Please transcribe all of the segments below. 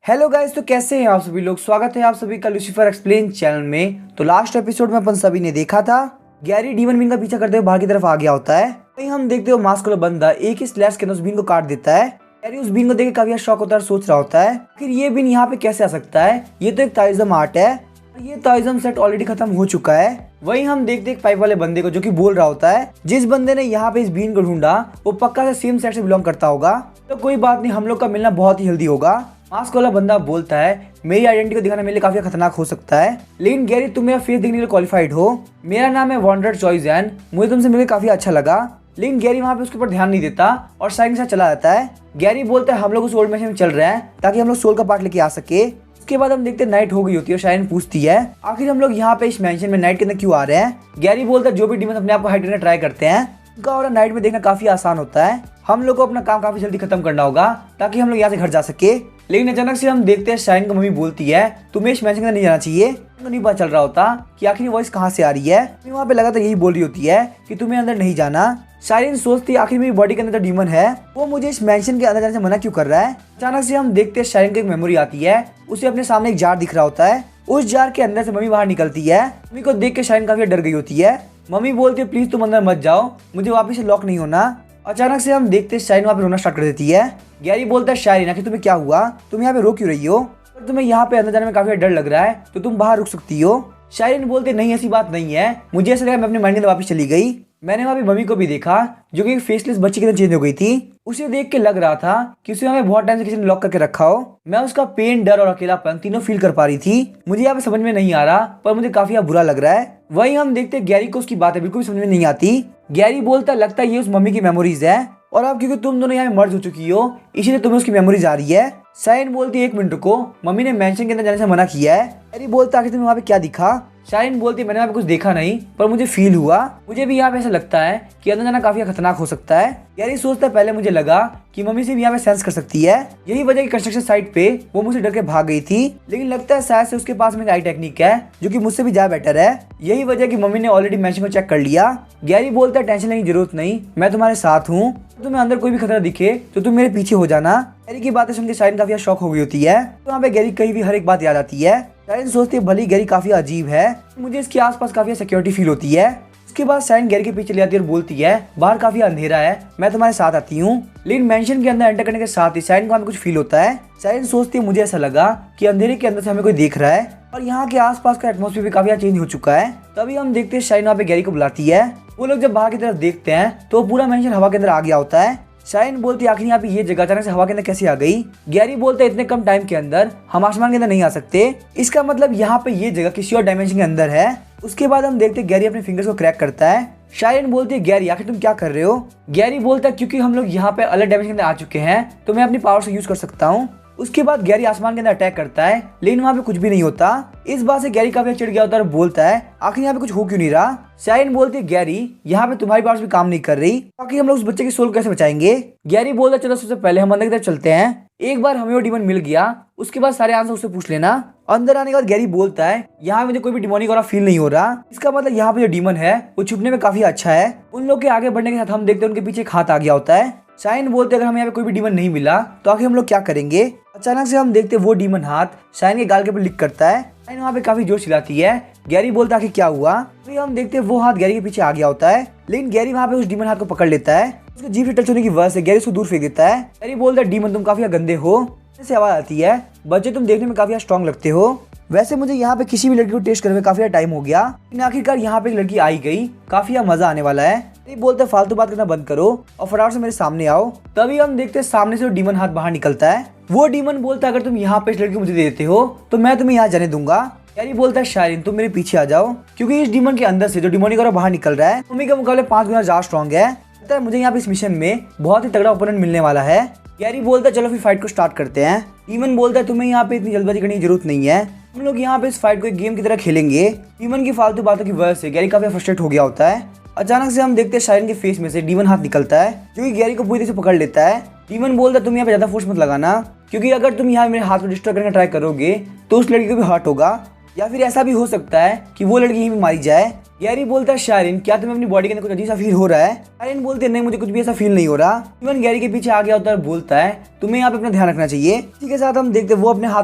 Hello guys, तो कैसे हैं आप सभी लोग। स्वागत है आप सभी का लूसीफर एक्सप्लेन चैनल में। तो लास्ट एपिसोड में अपन सभी ने देखा था गैरी डीमन बीन का पीछा करते हुए बाहर की तरफ आ गया होता है। वहीं हम देखते हो मास्क वाला बंदा एक ही स्लैश के अंदर उस बीन को काट देता है। गैरी उस बीन को देख के काफी शॉक होता है और सोच रहा होता है फिर ये बीन यहाँ पे कैसे आ सकता है, ये तो एक ताइज्म आर्ट है। ये ताइज्म सेट ऑलरेडी खत्म हो चुका है। वहीं हम देखते एक पाइप वाले बंदे को जो कि बोल रहा होता है जिस बंदे ने यहाँ पे इस बीन को ढूंढा वो पक्का से सेम सेट से बिलोंग करता होगा, तो कोई बात नहीं, हम लोग का मिलना बहुत ही जल्दी होगा। मास्क वाला बंदा बोलता है मेरी आइडेंटिटी को दिखाना मेरे लिए काफी खतरनाक हो सकता है, लेकिन गैरी तुम मेरा फेस देखने के लिए क्वालिफाइड हो। मेरा नाम है वॉन्डर चॉइजन, मुझे तुमसे मिलकर काफी अच्छा लगा। लेकिन गैरी वहाँ पे उसके ऊपर ध्यान नहीं देता और साइन के साथ चला जाता है। गैरी बोलता है हम लोग उस ओल्ड मैशन में चल रहे हैं ताकि हम लोग सोल का पार्ट लेके आ सके। उसके बाद हम देखते हैं नाइट हो गई होती है और शाइन पूछती है आखिर हम लोग यहाँ पे इस मैंशन में नाइट के अंदर क्यों आ रहे हैं। गैरी बोलता है जो भी डीमन अपने आप को हाइड करने ट्राई करते हैं उनका और नाइट में देखना काफी आसान होता है। हम लोग को अपना काम काफी जल्दी खत्म करना होगा ताकि हम लोग यहाँ से घर जा सके। लेकिन अचानक से हम देखते हैं शाइन को मम्मी बोलती है तुम्हें इस मैंशन के अंदर नहीं जाना चाहिए। उनको नहीं पता चल रहा होता कि आखिर वॉइस कहाँ से आ रही है। वहाँ पे लगातार यही बोल रही होती है कि तुम्हें अंदर नहीं जाना। शाइन सोचती है आखिर मेरी बॉडी के अंदर तो डीमन है, वो मुझे इस मैंशन के अंदर जाने से मना क्यों कर रहा है। अचानक से हम देखते हैं शाइन को एक मेमोरी आती है, उसे अपने सामने एक जार दिख रहा होता है। उस जार के अंदर से मम्मी बाहर निकलती है। मम्मी को देख के शाइन काफी डर गई होती है। मम्मी बोलती है प्लीज तुम अंदर मत जाओ, मुझे वापस से लॉक नहीं होना। अचानक से हम देखते हैं शाइन वहाँ पे रोना स्टार्ट कर देती है। गैरी बोलता है शाइन आखिर तुम्हें क्या हुआ, तुम यहाँ पे रो क्यों रही हो, और तुम्हें यहाँ पे अंदर जाने में काफी डर लग रहा है तो तुम बाहर रुक सकती हो। शाइन बोलते नहीं ऐसी बात नहीं है, मुझे ऐसा लगा मैं अपने माइंड के अंदर वापस चली गई। मैंने वहाँ पे मम्मी को भी देखा जो कि एक फेसलेस बच्चे की तरह चेंज हो गई थी। उसे देख के लग रहा था कि उसे हमें बहुत टाइम से किसी ने लॉक करके रखा हो। मैं उसका पेन, डर और अकेलापन तीनों फील कर पा रही थी। मुझे यहाँ पे समझ में नहीं आ रहा पर मुझे काफी बुरा लग रहा है। वहीं हम देखते गैरी को उसकी बातें बिल्कुल भी समझ में नहीं आती। गैरी बोलता लगता है ये उस मम्मी की मेमोरीज है और अब क्योंकि तुम दोनों यहाँ मर्ज हो चुकी हो इसीलिए तुम्हें उसकी मेमोरीज आ रही है। शाइन बोलती है एक मिनट को, मम्मी ने मैंशन के अंदर जाने से मना किया है। गैरी बोलता आखिर तुम्हें वहाँ पे क्या दिखा। शाइन बोलती मैंने वहाँ पे कुछ देखा नहीं पर मुझे फील हुआ, मुझे भी यहाँ पे ऐसा लगता है कि अंदर जाना काफी खतरनाक हो सकता है। गैरी सोचता है पहले मुझे लगा कि मम्मी से भी यहाँ पे सेंस कर सकती है, यही वजह की कंस्ट्रक्शन साइट पे वो मुझसे डर के भाग गई थी। लेकिन लगता है शायद से उसके पास में आई टेक्निक है जो कि मुझसे भी ज्यादा बेटर है, यही वजह की मम्मी ने ऑलरेडी मैंशन को चेक कर लिया। गैरी बोलता है टेंशन लेने की जरूरत नहीं, मैं तुम्हारे साथ हूँ, तुम्हें अंदर कोई भी खतरा दिखे तो तुम मेरे पीछे हो जाना। गैरी की बातें सुनकर शाइन काफी शॉक हो गई होती है। तो वहाँ पे गैरी कहीं भी हर एक बात याद आती है। शाइन सोचती है भली गैरी काफी अजीब है, मुझे इसके आसपास काफी सिक्योरिटी फील होती है। उसके बाद शाइन गैरी के पीछे चली जाती है और बोलती है बाहर काफी अंधेरा है, मैं तुम्हारे साथ आती हूँ। लेकिन मैंशन के अंदर एंटर करने के साथ ही शाइन को हमें कुछ फील होता है। शाइन सोचती है मुझे ऐसा लगा कि अंधेरे के अंदर से हमें कोई देख रहा है और यहाँ के आसपास का एटमॉस्फेयर भी काफी चेंज हो चुका है। तभी हम देखते हैं शाइन वहाँ पे गैरी को बुलाती है। वो लोग जब बाहर की तरफ देखते हैं तो पूरा मैंशन हवा के अंदर आ गया होता है। शाइन बोलती है आखिर यहाँ पे ये जगह अचानक से हवा के अंदर कैसे आ गई। गैरी बोलता है इतने कम टाइम के अंदर हम आसमान के अंदर नहीं आ सकते, इसका मतलब यहाँ पे ये जगह किसी और डायमेंशन के अंदर है। उसके बाद हम देखते हैं गैरी अपने फिंगर्स को क्रैक करता है। शाइन बोलती है गैरी आखिर तुम क्या कर रहे हो। गैरी बोलता है क्योंकि हम लोग यहाँ पे अलग डायमेंशन के अंदर आ चुके हैं तो मैं अपनी पावर से यूज कर सकता हूँ। उसके बाद गैरी आसमान के अंदर अटैक करता है लेकिन वहाँ पे कुछ भी नहीं होता। इस बात से गैरी काफी चिढ़ गया होता है और बोलता है आखिर यहाँ पे कुछ हो क्यों नहीं रहा। शाइन बोलती है गैरी यहाँ पे तुम्हारी पावर्स भी काम नहीं कर रही, बाकी हम लोग उस बच्चे की सोल कैसे बचाएंगे। गैरी बोलता चलो सबसे पहले हम अंदर की तरफ चलते हैं, एक बार हमें वो डीमन मिल गया उसके बाद सारे आंसर उससे पूछ लेना। अंदर आने के बाद गैरी बोलता है यहाँ मुझे कोई भी डिमोनिक और फील नहीं हो रहा, इसका मतलब यहाँ पे जो डीमन है वो छुपने में काफी अच्छा है। उन लोग के आगे बढ़ने के साथ हम देखते हैं उनके पीछे एक हाथ आ गया होता है। शाइन बोलते अगर हमें यहाँ पे कोई भी डीमन नहीं मिला तो आखिर हम लोग क्या करेंगे। अचानक से हम देखते वो डीमन हाथ शाइन के गाल के ऊपर लिक करता है। शाइन वहाँ पे काफी जोर चिल्लाती है। गैरी बोलता आखिर क्या हुआ। फिर हम देखते वो हाथ गैरी के पीछे आ गया होता है, लेकिन गैरी वहाँ पे उस डीमन हाथ को पकड़ लेता है। उसके जीभ से टच होने की वजह से गैरी उसको दूर फेंक देता है। गैरी बोलता है डीमन तुम काफी गंदे हो, से आवाज आती है बच्चे तुम देखने में काफी स्ट्रॉन्ग लगते हो। वैसे मुझे यहाँ पे किसी भी लड़की को टेस्ट करने में काफी टाइम हो गया, लेकिन आखिरकार यहाँ पे एक लड़की आई गई, काफी मजा आने वाला है। नहीं बोलते फालतू बात करना बंद करो और फटाफट से मेरे सामने आओ। तभी हम देखते हैं सामने से वो डीमन हाथ बाहर निकलता है। वो डीमन बोलता है अगर तुम यहाँ पे इस लड़की को मुझे दे देते हो तो मैं तुम्हें यहाँ जाने दूंगा। गैरी बोलता है शाइन तुम मेरे पीछे आ जाओ, क्योंकि इस डीमन के अंदर से जो डिमोनिक और बाहर निकल रहा है मम्मी के मुकाबले 5 गुना ज्यादा स्ट्रॉन्ग है। लगता है मुझे यहाँ पे इस मिशन में बहुत ही तगड़ा ओपोनेंट मिलने वाला है। गैरी बोलता है चलो फिर फाइट को स्टार्ट करते हैं। डीमन बोलता है तुम्हें यहाँ पे इतनी जल्दबाजी करने की जरूरत नहीं है, हम लोग यहाँ पे इस फाइट को एक गेम की तरह खेलेंगे। डीमन की फालतू बातों की वजह से गैरी काफी फ्रस्ट्रेट हो गया होता है। अचानक से हम देखते हैं शाइन के फेस में से डीमन हाथ निकलता है जो कि गैरी को पूरी तरह से पकड़ लेता है। डीमन बोलता है तुम यहाँ पे ज्यादा फोर्स मत लगाना, क्योंकि अगर तुम यहाँ मेरे हाथ को डिस्ट्रॉय करने का ट्राई करोगे तो उस लड़की को भी हर्ट होगा, या फिर ऐसा भी हो सकता है कि वो लड़की यहीं पे मारी जाए। गैरी बोलता है शायरिन क्या तुम्हें अपनी बॉडी के अंदर कुछ अजीब सा फील हो रहा है? शायरिन बोलती है नहीं मुझे कुछ भी ऐसा फील नहीं हो रहा। डीमन गैरी के पीछे आ गया होता है और बोलता है तुम्हें यहाँ पे अपना ध्यान रखना चाहिए। इसी के साथ हम देखते हैं वो अपने हाथ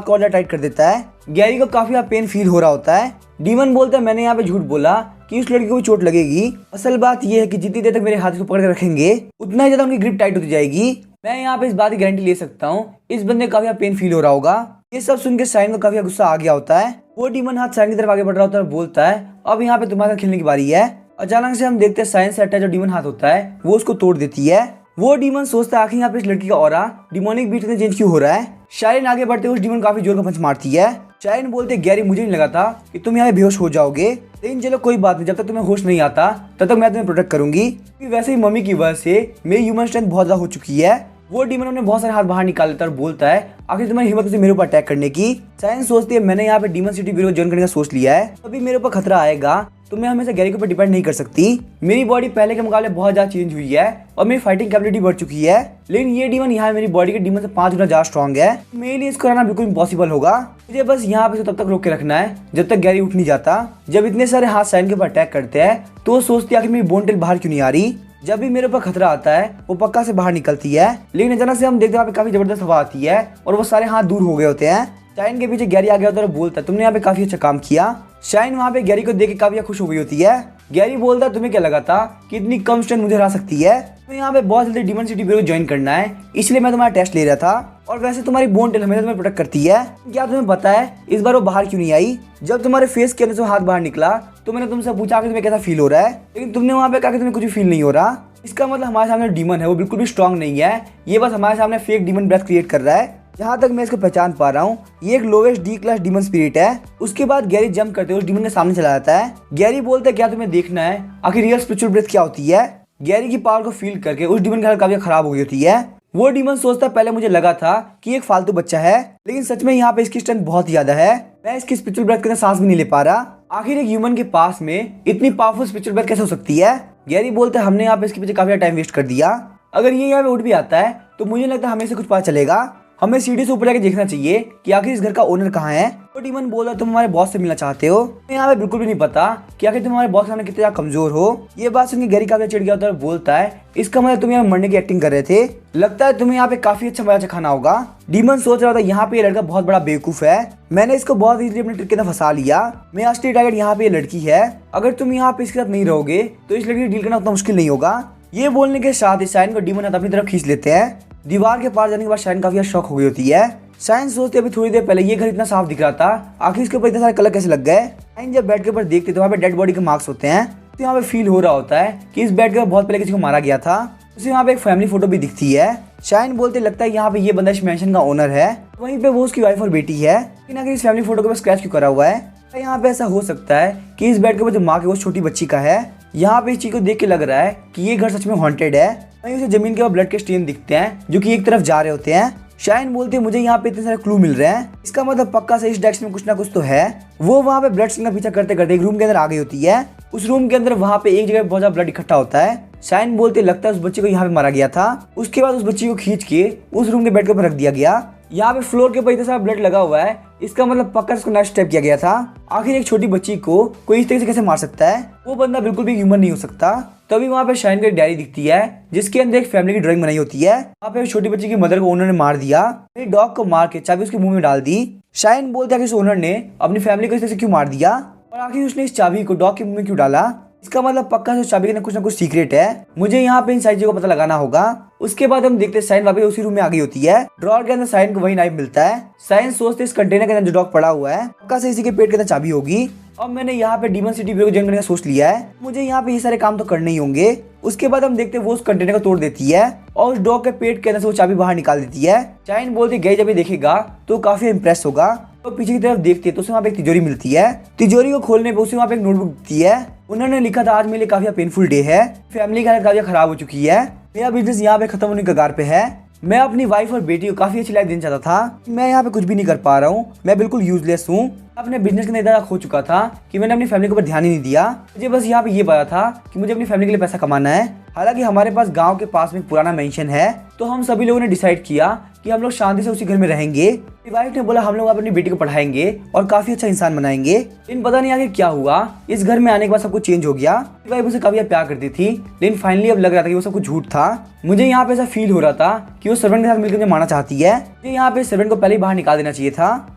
को और टाइट कर देता है। गैरी को काफी पेन फील हो रहा होता है। डीमन बोलता है मैंने यहाँ पे झूठ बोला कि उस लड़की को भी चोट लगेगी। असल बात यह है कि जितनी देर तक मेरे हाथ को पकड़ कर रखेंगे उतना ही ज्यादा उनकी ग्रिप टाइट होती जाएगी। मैं यहाँ पे इस बात की गारंटी ले सकता हूँ इस बंदे को काफी पेन फील हो रहा होगा। ये सब सुन के शायरिन को काफी गुस्सा आ गया होता है। वो डीमन हाथ शायरिन की तरफ आगे बढ़ रहा होता है और बोलता है अब यहाँ पे तुम्हारे साथ खेलने की बारी है। अचानक से हम देखते हैं शायरिन से अटैच जो डीमन हाथ होता है वो उसको तोड़ देती है। वो डीमन सोचता है आखिर यहाँ पे इस लड़की का ऑरा डिमोनिक बीट में चेंज क्यों हो रहा है। शायरिन आगे बढ़ते हुए उस डीमन काफी जोर का पंच मारती है। शायरिन बोलते गैरी मुझे नहीं लगा था कि तुम यहाँ बेहोश हो जाओगे, लेकिन चलो कोई बात नहीं, जब तक तुम्हें होश नहीं आता तब तक मैं तुम्हें प्रोटेक्ट करूंगी। वैसे ही मम्मी की वजह से मेरी ह्यूमन स्ट्रेंथ बहुत ज्यादा हो चुकी है। वो डीमन अपने बहुत सारे हाथ बाहर निकाल लेता है और बोलता है आखिर तुम्हारी हिम्मत से मेरे ऊपर अटैक करने की। शायरिन सोचती है मैंने यहाँ पे डीमन सिटी ब्यूरो ज्वाइन करने का सोच लिया है, अभी मेरे ऊपर खतरा आएगा तो मैं हमेशा गैरी के ऊपर डिपेंड नहीं कर सकती। मेरी बॉडी पहले के मुकाबले बहुत ज्यादा चेंज हुई है और मेरी फाइटिंग कैपेबिलिटी बढ़ चुकी है, लेकिन ये डीमन यहाँ मेरी बॉडी के डीमन से 5 गुना ज्यादा स्ट्रॉन्ग है। मेरे लिए इसको हराना बिल्कुल इम्पॉसिबल होगा। मुझे बस यहाँ पे तब तक रोक के रखना है जब तक गैरी उठ नहीं जाता। जब इतने सारे हाथ शायरिन के ऊपर अटैक करते हैं तो वो सोचती है कि मेरी बोन टेल बाहर क्यों नहीं आ रही। जब भी मेरे ऊपर खतरा आता है वो पक्का से बाहर निकलती है, लेकिन अचानक से हम देखते हैं काफी जबरदस्त हवा आती है और वो सारे हाथ दूर हो गए होते हैं। शायरिन के पीछे गैरी आ गया होता है और बोलता है तुमने यहाँ पे काफी अच्छा काम किया। शायरिन वहाँ पे गैरी को देख के काफी खुश हो गई होती है। गैरी बोलता है तुम्हें क्या लगा था कि इतनी कम स्ट्रेंथ मुझे हरा सकती है? तो यहाँ पे बहुत जल्दी डीमन सिटी ब्यूरो ज्वाइन करना है, इसलिए मैं तुम्हारा टेस्ट ले रहा था। और वैसे तुम्हारी बोन टेल हमेशा तुम्हें प्रोटेक्ट करती है। क्या तुम्हें पता है इस बार वो बाहर क्यों नहीं आई? जब तुम्हारे फेस के अंदर से हाथ बाहर निकला तो मैंने तुमसे पूछा कि तुम्हें कैसा फील हो रहा है, लेकिन तुमने वहाँ पे कहा कि तुम्हें कुछ भी फील नहीं हो रहा। इसका मतलब हमारे सामने डीमन है वो बिल्कुल भी स्ट्रॉन्ग नहीं है, ये बस हमारे सामने फेक डीमन ब्रेथ क्रिएट कर रहा है। जहाँ तक मैं इसको पहचान पा रहा हूँ ये एक lowest D class demon spirit है। उसके बाद गैरी जंप करते हुए उस डीमन के सामने चला जाता है। गैरी बोलता है क्या तुम्हें देखना है आखिर रियल स्पिरिचुअल ब्रेथ क्या होती है? गैरी की पावर को फील करके उस डीमन की हालत काफी खराब हो गई होती है। वो डीमन सोचता है पहले मुझे लगा था कि एक फालतू बच्चा है, लेकिन सच में यहाँ पे इसकी स्ट्रेंथ बहुत ज्यादा है। मैं इसकी स्पिरिचुअल ब्रेथ के अंदर सांस भी नहीं ले पा रहा। आखिर एक ह्यूमन के पास में इतनी पावरफुल स्पिरिचुअल ब्रेथ कैसे हो सकती है? गैरी बोलता है हमने यहाँ पे इसके पीछे काफी टाइम वेस्ट कर दिया। अगर ये यहाँ पे उठ भी आता है तो मुझे लगता है हमें से कुछ पता चलेगा। हमें सीढ़ी से ऊपर जाके देखना चाहिए कि आखिर इस घर का ओनर कहाँ है। तो डीमन बोला तुम हमारे बॉस से मिलना चाहते हो? मैं यहाँ पे बिल्कुल भी नहीं पता कि आखिर तुम हमारे बॉस के सामने कितने ज्यादा कमजोर हो। ये बात सुन के गैरी काफी चिढ़ गया होता है और बोलता है इसका मतलब तुम यहाँ मरने की एक्टिंग कर रहे थे, लगता है तुम्हें यहाँ पे काफी अच्छा मजा खाना होगा। डीमन सोच रहा था यहाँ पे ये लड़का बहुत बड़ा बेवकूफ है, मैंने इसको बहुत इजीली अपने ट्रिक के अंदर फंसा लिया। मैं असली टारगेट यहाँ पे ये लड़की है, अगर तुम यहाँ पे इसके साथ नहीं रहोगे तो इस लड़की को डील करना उतना मुश्किल नहीं होगा। ये बोलने के साथ ही शायरिन को डीमन अपनी तरफ खींच लेते हैं। दीवार के पार जाने के बाद शायरिन काफी शॉक हो गई होती है। शायरिन सोचते अभी थोड़ी देर पहले ये घर इतना साफ दिख रहा था, आखिर इसके ऊपर इतने सारे कलर कैसे लग गए। शायरिन जब बेड के ऊपर देखते तो वहाँ पे डेड बॉडी के मार्क्स होते हैं, तो यहाँ पे फील हो रहा होता है कि इस बेड के ऊपर बहुत पहले किसी को मारा गया था। उसे वहाँ पे एक फैमिली फोटो भी दिखती है। शायरिन बोलते लगता है यहाँ पे ये बंदा इस मैंशन का ओनर है, वहीं पे वो उसकी वाइफ और बेटी है, लेकिन आखिर इस फैमिली फोटो के ऊपर स्क्रैच क्यों करा हुआ है? यहाँ पे ऐसा हो सकता है कि इस बेड के ऊपर जो मार्क है वो छोटी बच्ची का है। यहाँ पे इस चीज को देख के लग रहा है कि ये घर सच में हॉन्टेड है। वहीं उसे जमीन के ऊपर ब्लड के स्टेन दिखते हैं जो कि एक तरफ जा रहे होते हैं। शायरिन बोलते हैं मुझे यहाँ पे इतने सारे क्लू मिल रहे हैं, इसका मतलब पक्का से इस डेस्क में कुछ ना कुछ तो है। वो वहाँ पे ब्लड स्टेन का पीछा करते करते एक रूम के अंदर आ गई होती है। उस रूम के अंदर वहाँ पे एक जगह बहुत ज्यादा ब्लड इकट्ठा होता है। शायरिन बोलते लगता है उस बच्चे को यहाँ पे मारा गया था। उसके बाद उस बच्ची को खींच के उस रूम के बेड के ऊपर रख दिया गया। यहाँ पे फ्लोर के ऊपर इतना सारा ब्लड लगा हुआ है, इसका मतलब पक्का इसको नेक्स्ट स्टेप किया गया था। आखिर एक छोटी बच्ची को कोई इस तरीके से कैसे मार सकता है? वो बंदा बिल्कुल भी ह्यूमन नहीं हो सकता। तभी वहाँ पे शायरिन की डायरी दिखती है जिसके अंदर एक फैमिली की ड्राइंग बनाई होती है। वहाँ पे छोटी बच्ची की मदर को ओनर ने मार दिया, डॉग को मार के चाबी उसके मुंह में डाल दी। शायरिन बोलता है कि इस ओनर ने अपनी फैमिली को इस तरह से क्यों मार दिया और आखिर उसने इस चाबी को डॉग के मुंह में क्यों डाला? इसका मतलब पक्का से चाबी के अंदर कुछ ना कुछ सीक्रेट है। मुझे यहाँ पे इन सारी चीजों को पता लगाना होगा। उसके बाद हम देखते हैं शायरिन वापस उसी रूम में आ गई होती है। ड्रॉअर के अंदर शायरिन को वही नाइफ मिलता है। शायरिन सोचते इस कंटेनर के अंदर जो डॉग पड़ा हुआ है पक्का से इसी के पेट के अंदर चाबी होगी। अब मैंने यहाँ पे डीमन सिटी ब्यूरो को ज्वाइन करने का सोच लिया है, मुझे यहाँ पे ये सारे काम तो करने ही होंगे। उसके बाद हम देखते हैं वो उस कंटेनर को तोड़ देती है और उस डॉग के पेट के अंदर से वो चाबी बाहर निकाल देती है। शायरिन बोलती गई जब ये देखेगा तो काफी इंप्रेस होगा। तो पीछे की तरफ देखते तो उसे वहाँ पे एक तिजोरी मिलती है। तिजोरी को खोलने पे उसे वहाँ पे एक नोटबुक दिखती है। उन्होंने लिखा था आज मेरे लिए काफी पेनफुल डे है, फैमिली की हालत काफी खराब हो चुकी है, मेरा बिजनेस यहाँ पे खत्म होने के कगार पे है, मैं अपनी वाइफ और बेटी को काफी अच्छी लाइफ देना चाहता था, मैं यहाँ पे कुछ भी नहीं कर पा रहा हूँ, मैं बिल्कुल यूजलेस हूँ, अपने बिजनेस के अंदर खो चुका था कि मैंने अपनी फैमिली के ऊपर ध्यान ही नहीं दिया। मुझे बस यहाँ पे ये पता था कि मुझे अपनी फैमिली के लिए पैसा कमाना है। हालांकि हमारे पास गांव के पास में पुराना मेंशन है, तो हम सभी लोगों ने डिसाइड किया कि हम लोग शांति से उसी घर में रहेंगे। मेरी वाइफ ने बोला हम लोग अपनी बेटी को पढ़ाएंगे और काफी अच्छा इंसान बनाएंगे। लेकिन पता नहीं आगे क्या हुआ, इस घर में आने के बाद सब कुछ चेंज हो गया। मेरी वाइफ उसे काफी प्यार करती थी, लेकिन फाइनली अब लग रहा था कि वो सब कुछ झूठ था। मुझे यहाँ पे ऐसा फील हो रहा था कि वो सर्वेंट के साथ मिलकर मुझे मारना चाहती है। मुझे यहाँ पे सर्वेंट को पहले ही बाहर निकाल देना चाहिए था।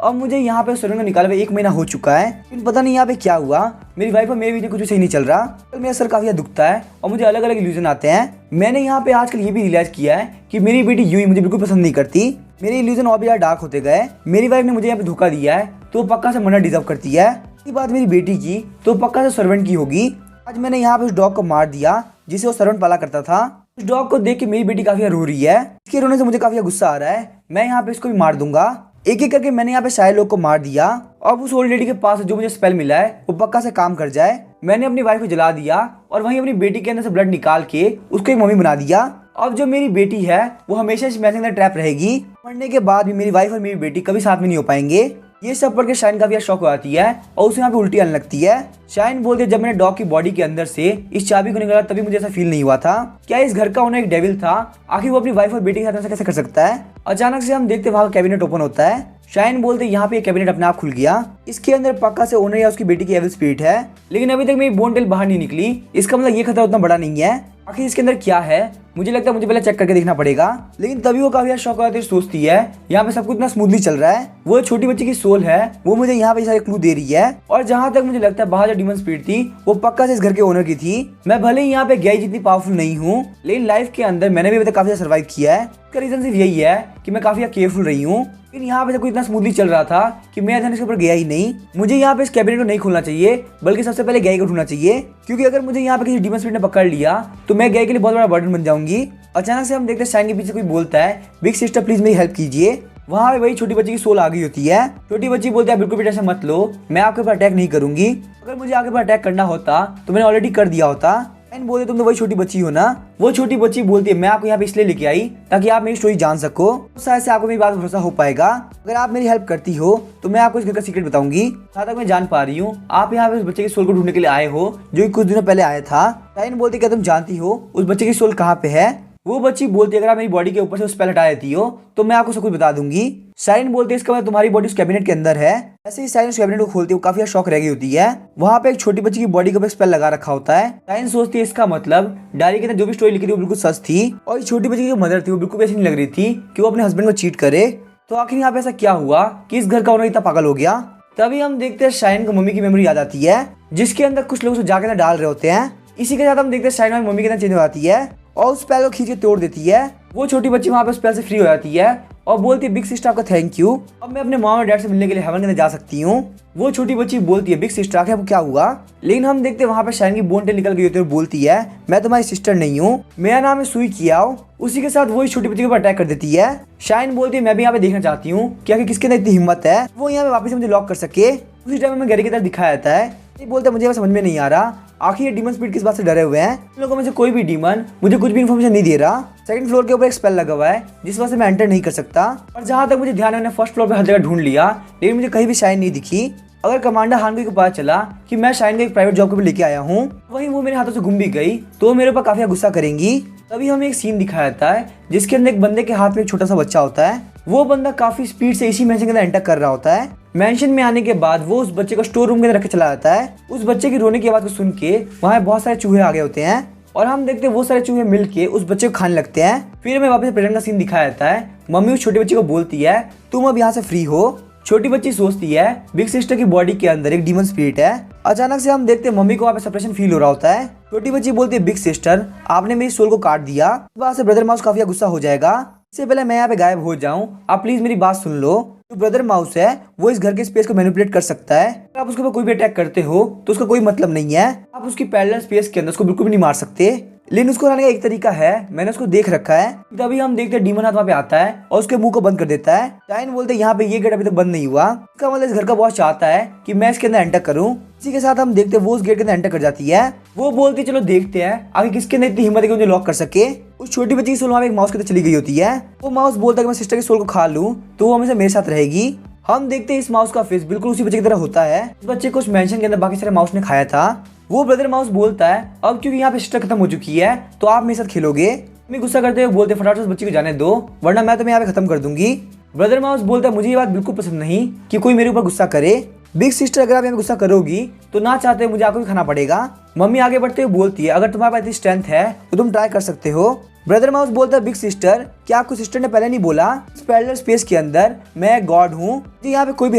अब मुझे यहाँ पे सर्वेंट को निकाले हुए 1 महीना हो चुका है, लेकिन पता नहीं यहाँ पे क्या हुआ। मेरी वाइफ और मेरे बीच कुछ सही नहीं चल रहा। तो मेरा सर काफी दुखता है और मुझे अलग अलग इल्यूजन आते हैं। मैंने यहाँ पे आजकल ये भी रियलाइज किया है कि मेरी बेटी यूई मुझे बिल्कुल पसंद नहीं करती। मेरे इल्यूजन और भी ज्यादा डार्क होते गए। मेरी वाइफ ने मुझे यहाँ पे धोखा दिया है तो वो पक्का से मरना डिजर्व करती है। ये बात मेरी बेटी की तो पक्का से सर्वेंट की होगी। आज मैंने यहाँ पे उस डॉग को मार दिया जिसे वो सर्वेंट पाला करता था। उस डॉग को देख के मेरी बेटी काफी रो रही है। इसके रोने से मुझे काफी गुस्सा आ रहा है। मैं यहाँ पे इसको भी मार दूंगा। एक एक करके मैंने यहाँ पे सारे लोग को मार दिया। अब उस ओल्ड लेडी के पास जो मुझे स्पेल मिला है वो पक्का से काम कर जाए। मैंने अपनी वाइफ को जला दिया और वहीं अपनी बेटी के अंदर से ब्लड निकाल के उसको एक मम्मी बना दिया। अब जो मेरी बेटी है वो हमेशा इस मैच के अंदर ट्रैप रहेगी। मरने के बाद भी मेरी वाइफ और मेरी बेटी कभी साथ में नहीं हो पाएंगे। ये सब पढ़ के शाइन काफी शौक हो जाती है और उसे यहाँ पे उल्टी आने लगती है। शाइन बोलती है जब मैंने डॉग की बॉडी के अंदर से इस चाबी को निकाला तभी मुझे ऐसा फील नहीं हुआ था। क्या इस घर का ओनर एक डेविल था? आखिर वो अपनी वाइफ और बेटी के साथ ऐसा कैसे कर सकता है? अचानक से हम देखते वहाँ कैबिनेट ओपन होता है। शाइन बोलते यहाँ पे कैबिनेट अपने आप खुल गया। इसके अंदर पक्का से ओनर या उसकी बेटी की एविल स्पिरिट है, लेकिन अभी तक मेरी बोन टेल बाहर नहीं निकली। इसका मतलब ये खतरा उतना बड़ा नहीं है। आखिर इसके अंदर क्या है? मुझे लगता है मुझे पहले चेक करके देखना पड़ेगा। लेकिन तभी वो काफी शौक आती है, सोचती है यहाँ पे सब कुछ इतना स्मूथली चल रहा है। वो छोटी बच्ची की सोल है, वो मुझे यहाँ पे सारे क्लू दे रही है। और जहाँ तक मुझे लगता है बाहर जो डीमन स्पिरिट थी वो पक्का से इस घर के ओनर की थी। मैं भले ही यहाँ पे गई जितनी पावरफुल नहीं हूँ, लेकिन लाइफ के अंदर मैंने भी अभी तक काफी सर्वाइव किया है। इसका रीजन सिर्फ यही है कि मैं काफी केयरफुल रही हूँ। लेकिन यहाँ पे सब कुछ इतना स्मूथली चल रहा था कि मैं ध्यान इसके ऊपर गया ही नहीं। मुझे यहाँ पे इस कैबिनेट को नहीं खोलना चाहिए, बल्कि सबसे पहले गई को ढूंढना चाहिए, क्योंकि अगर मुझे यहाँ पे किसी डीमन स्पिरिट ने पकड़ लिया तो मैं गई के लिए बहुत बड़ा बर्डन बन जाऊंगी। अचानक से हम देखते हैं शाइन के पीछे कोई बोलता है बिग सिस्टर प्लीज मेरी हेल्प कीजिए। वहाँ पे वही छोटी बच्ची की सोल आ गई होती है। छोटी बच्ची बोलती है बिल्कुल भी टेंशन मत लो, मैं आपके ऊपर अटैक नहीं करूंगी। अगर मुझे आपके ऊपर अटैक करना होता तो मैंने ऑलरेडी कर दिया होता। शाइन बोलते तुम तो वही छोटी बच्ची हो ना? वो छोटी बच्ची बोलती है मैं आपको यहाँ पे इसलिए लेके आई ताकि आप मेरी स्टोरी जान सको, शायद से आपको मेरी बात भरोसा हो पाएगा। अगर आप मेरी हेल्प करती हो तो मैं आपको इस घर का सीक्रेट बताऊंगी। जहाँ तक मैं जान पा रही हूँ आप यहाँ पे उस बच्चे की सोल को ढूंढने के लिए आए हो जो कि कुछ दिनों पहले आया था। शाइन बोलती क्या तुम जानती हो उस बच्चे की सोल कहाँ पे है? वो बच्ची बोलती है अगर आप मेरी बॉडी के ऊपर से उस स्पेल हटा देती हो तो मैं आपको सब कुछ बता दूंगी। शाइन बोलती है इसका मतलब तुम्हारी बॉडी उस कैबिनेट के अंदर है। ऐसे ही शाइन उस कैबिनेट को खोलती है, वो काफी शौक रह गई होती है। वहाँ पे एक छोटी बच्ची की बॉडी के ऊपर स्पेल लगा रखा होता है। शाइन सोचती है इसका मतलब डायरी के अंदर जो भी स्टोरी लिखी थी वो बिल्कुल सच थी और इस छोटी बच्ची की जो मदर थी वो बिल्कुल भी ऐसी नहीं लग रही थी कि वो अपने हस्बैंड को चीट करे। तो आखिर यहाँ पे ऐसा क्या हुआ कि इस घर का ओनर इतना पागल हो गया? तभी हम देखते हैं शाइन को मम्मी की मेमोरी याद आती है, जिसके अंदर कुछ लोग जाके अंदर डाल रहे होते हैं। इसी के साथ हम देखते हैं शाइन मम्मी के अंदर चेंज हो जाती है और उस स्पेल को खींच के तोड़ देती है। वो छोटी बच्ची वहाँ पे स्पेल से फ्री हो जाती है और बोलती है बिग सिस्टर आपका थैंक यू, अब मैं अपने मॉम और डैड से मिलने के लिए हेवन के अंदर जा सकती हूँ। वो छोटी बच्ची बोलती है बिग सिस्टर आखिर क्या हुआ? लेकिन हम देखते हैं वहाँ पे शाइन की बोन टेल निकल गई होती है और बोलती है मैं तुम्हारी सिस्टर नहीं हूँ, मेरा नाम है सुई कियाओ। उसी के साथ वो इस छोटी बच्ची के ऊपर अटैक कर देती है। शाइन बोलती है मैं भी यहाँ पे देखना चाहती हूँ कि आखिर किसके अंदर इतनी हिम्मत है वो यहाँ पे वापस मुझे लॉक कर सके। उसी टाइम में गैरी की तरफ दिखाया जाता है। ये बोलते हैं मुझे समझ में नहीं आ रहा आखिर ये डीमन स्पिरिट किस बात से डरे हुए हैं। इन लोगों में से कोई भी डीमन मुझे कुछ भी इन्फॉर्मेशन नहीं दे रहा। सेकंड फ्लोर के ऊपर एक स्पेल लगा हुआ है जिस वजह से मैं एंटर नहीं कर सकता। और जहां तक मुझे ध्यान है मैंने फर्स्ट फ्लोर पे हर जगह ढूंढ लिया, लेकिन मुझे कहीं भी शाइन नहीं दिखी। अगर कमांडर हानगी को पता चला कि मैं शाइन का एक प्राइवेट जॉब के ऊपर लेके आया हूँ, वहीं वो मेरे हाथों से घूम भी गई तो मेरे ऊपर काफी गुस्सा करेंगी। तभी हमें एक सीन दिखाया जाता है जिसके अंदर एक बंदे के हाथ में एक छोटा सा बच्चा होता है। वो बंदा काफी स्पीड से इसी मैंशन के अंदर एंटर कर रहा होता है। मैंशन में आने के बाद वो उस बच्चे को स्टोर रूम के अंदर रख के चला जाता है। उस बच्चे की रोने की आवाज को सुन के वहाँ बहुत सारे चूहे आ गए होते हैं और हम देखते हैं वो सारे चूहे मिलके उस बच्चे को खाने लगते हैं। फिर हमें वापस प्रेजेंट का सीन दिखाया जाता है। मम्मी उस छोटी बच्ची को बोलती है तुम अब यहाँ से फ्री हो। छोटी बच्ची सोचती है बिग सिस्टर की बॉडी के अंदर एक डीमन स्पिरिट है। अचानक से हम देखते हैं मम्मी को वहाँ पे सेपरेशन फील हो रहा होता है। छोटी बच्ची बोलती है बिग सिस्टर आपने मेरी सोल को काट दिया। वहाँ से ब्रदर माउस काफी गुस्सा हो जाएगा। इससे पहले मैं यहाँ पे गायब हो जाऊं आप प्लीज मेरी बात सुन लो। जो ब्रदर माउस है वो इस घर के स्पेस को मैनिपुलेट कर सकता है। अगर आप उसके ऊपर कोई भी अटैक करते हो तो उसका कोई मतलब नहीं है। आप उसकी पैरेलल स्पेस के अंदर उसको बिल्कुल भी नहीं मार सकते, लेकिन उसको लाने का एक तरीका है, मैंने उसको देख रखा है। तभी हम देखते हैं डीमन हाथ वहाँ पे आता है और उसके मुंह को बंद कर देता है। शाइन बोलते हैं यहाँ पे ये गेट अभी तक बंद नहीं हुआ, इसका मतलब इस घर का बॉस चाहता है कि मैं इसके अंदर एंटर करूँ। इसी के साथ हम देखते हैं वो उस गेट के अंदर एंटर कर जाती है। वो बोलती है चलो देखते हैं आगे किसके अंदर इतनी हिम्मत है कि मुझे लॉक कर सके। उस छोटी बच्ची की सोल वहाँ पे एक माउस के अंदर चली गई होती है। वो माउस बोलता है कि मैं सिस्टर की सोल को खा लूँ तो वो हमेशा मेरे साथ रहेगी। हम देखते हैं इस माउस का फेस बिल्कुल उसी बच्चे की तरह होता है। इस बच्चे को उस मेंशन के अंदर बाकी सारे माउस ने खाया था। वो ब्रदर माउस बोलता है अब क्योंकि यहाँ पे सिस्टर खत्म हो चुकी है तो आप मेरे साथ खेलोगे। मम्मी गुस्सा करते हुए बोलते फटाफट से बच्ची को जाने दो वरना मैं तुम्हें यहाँ पे खत्म कर दूंगी। ब्रदर माउस बोलता है मुझे ये बात बिल्कुल पसंद नहीं कि कोई मेरे ऊपर गुस्सा करे। बिग सिस्टर अगर आप यहाँ पे गुस्सा करोगी तो ना चाहते मुझे आपको भी खाना पड़ेगा। मम्मी आगे बढ़ते हुए बोलती है अगर तुम्हारे पास इतनी स्ट्रेंथ है तो तुम ट्राई कर सकते हो। ब्रदर माउस बोलता है बिग सिस्टर क्या आपको सिस्टर ने पहले नहीं बोला इस पैरेलल स्पेस के अंदर मैं गॉड हूँ, यहाँ पे कोई भी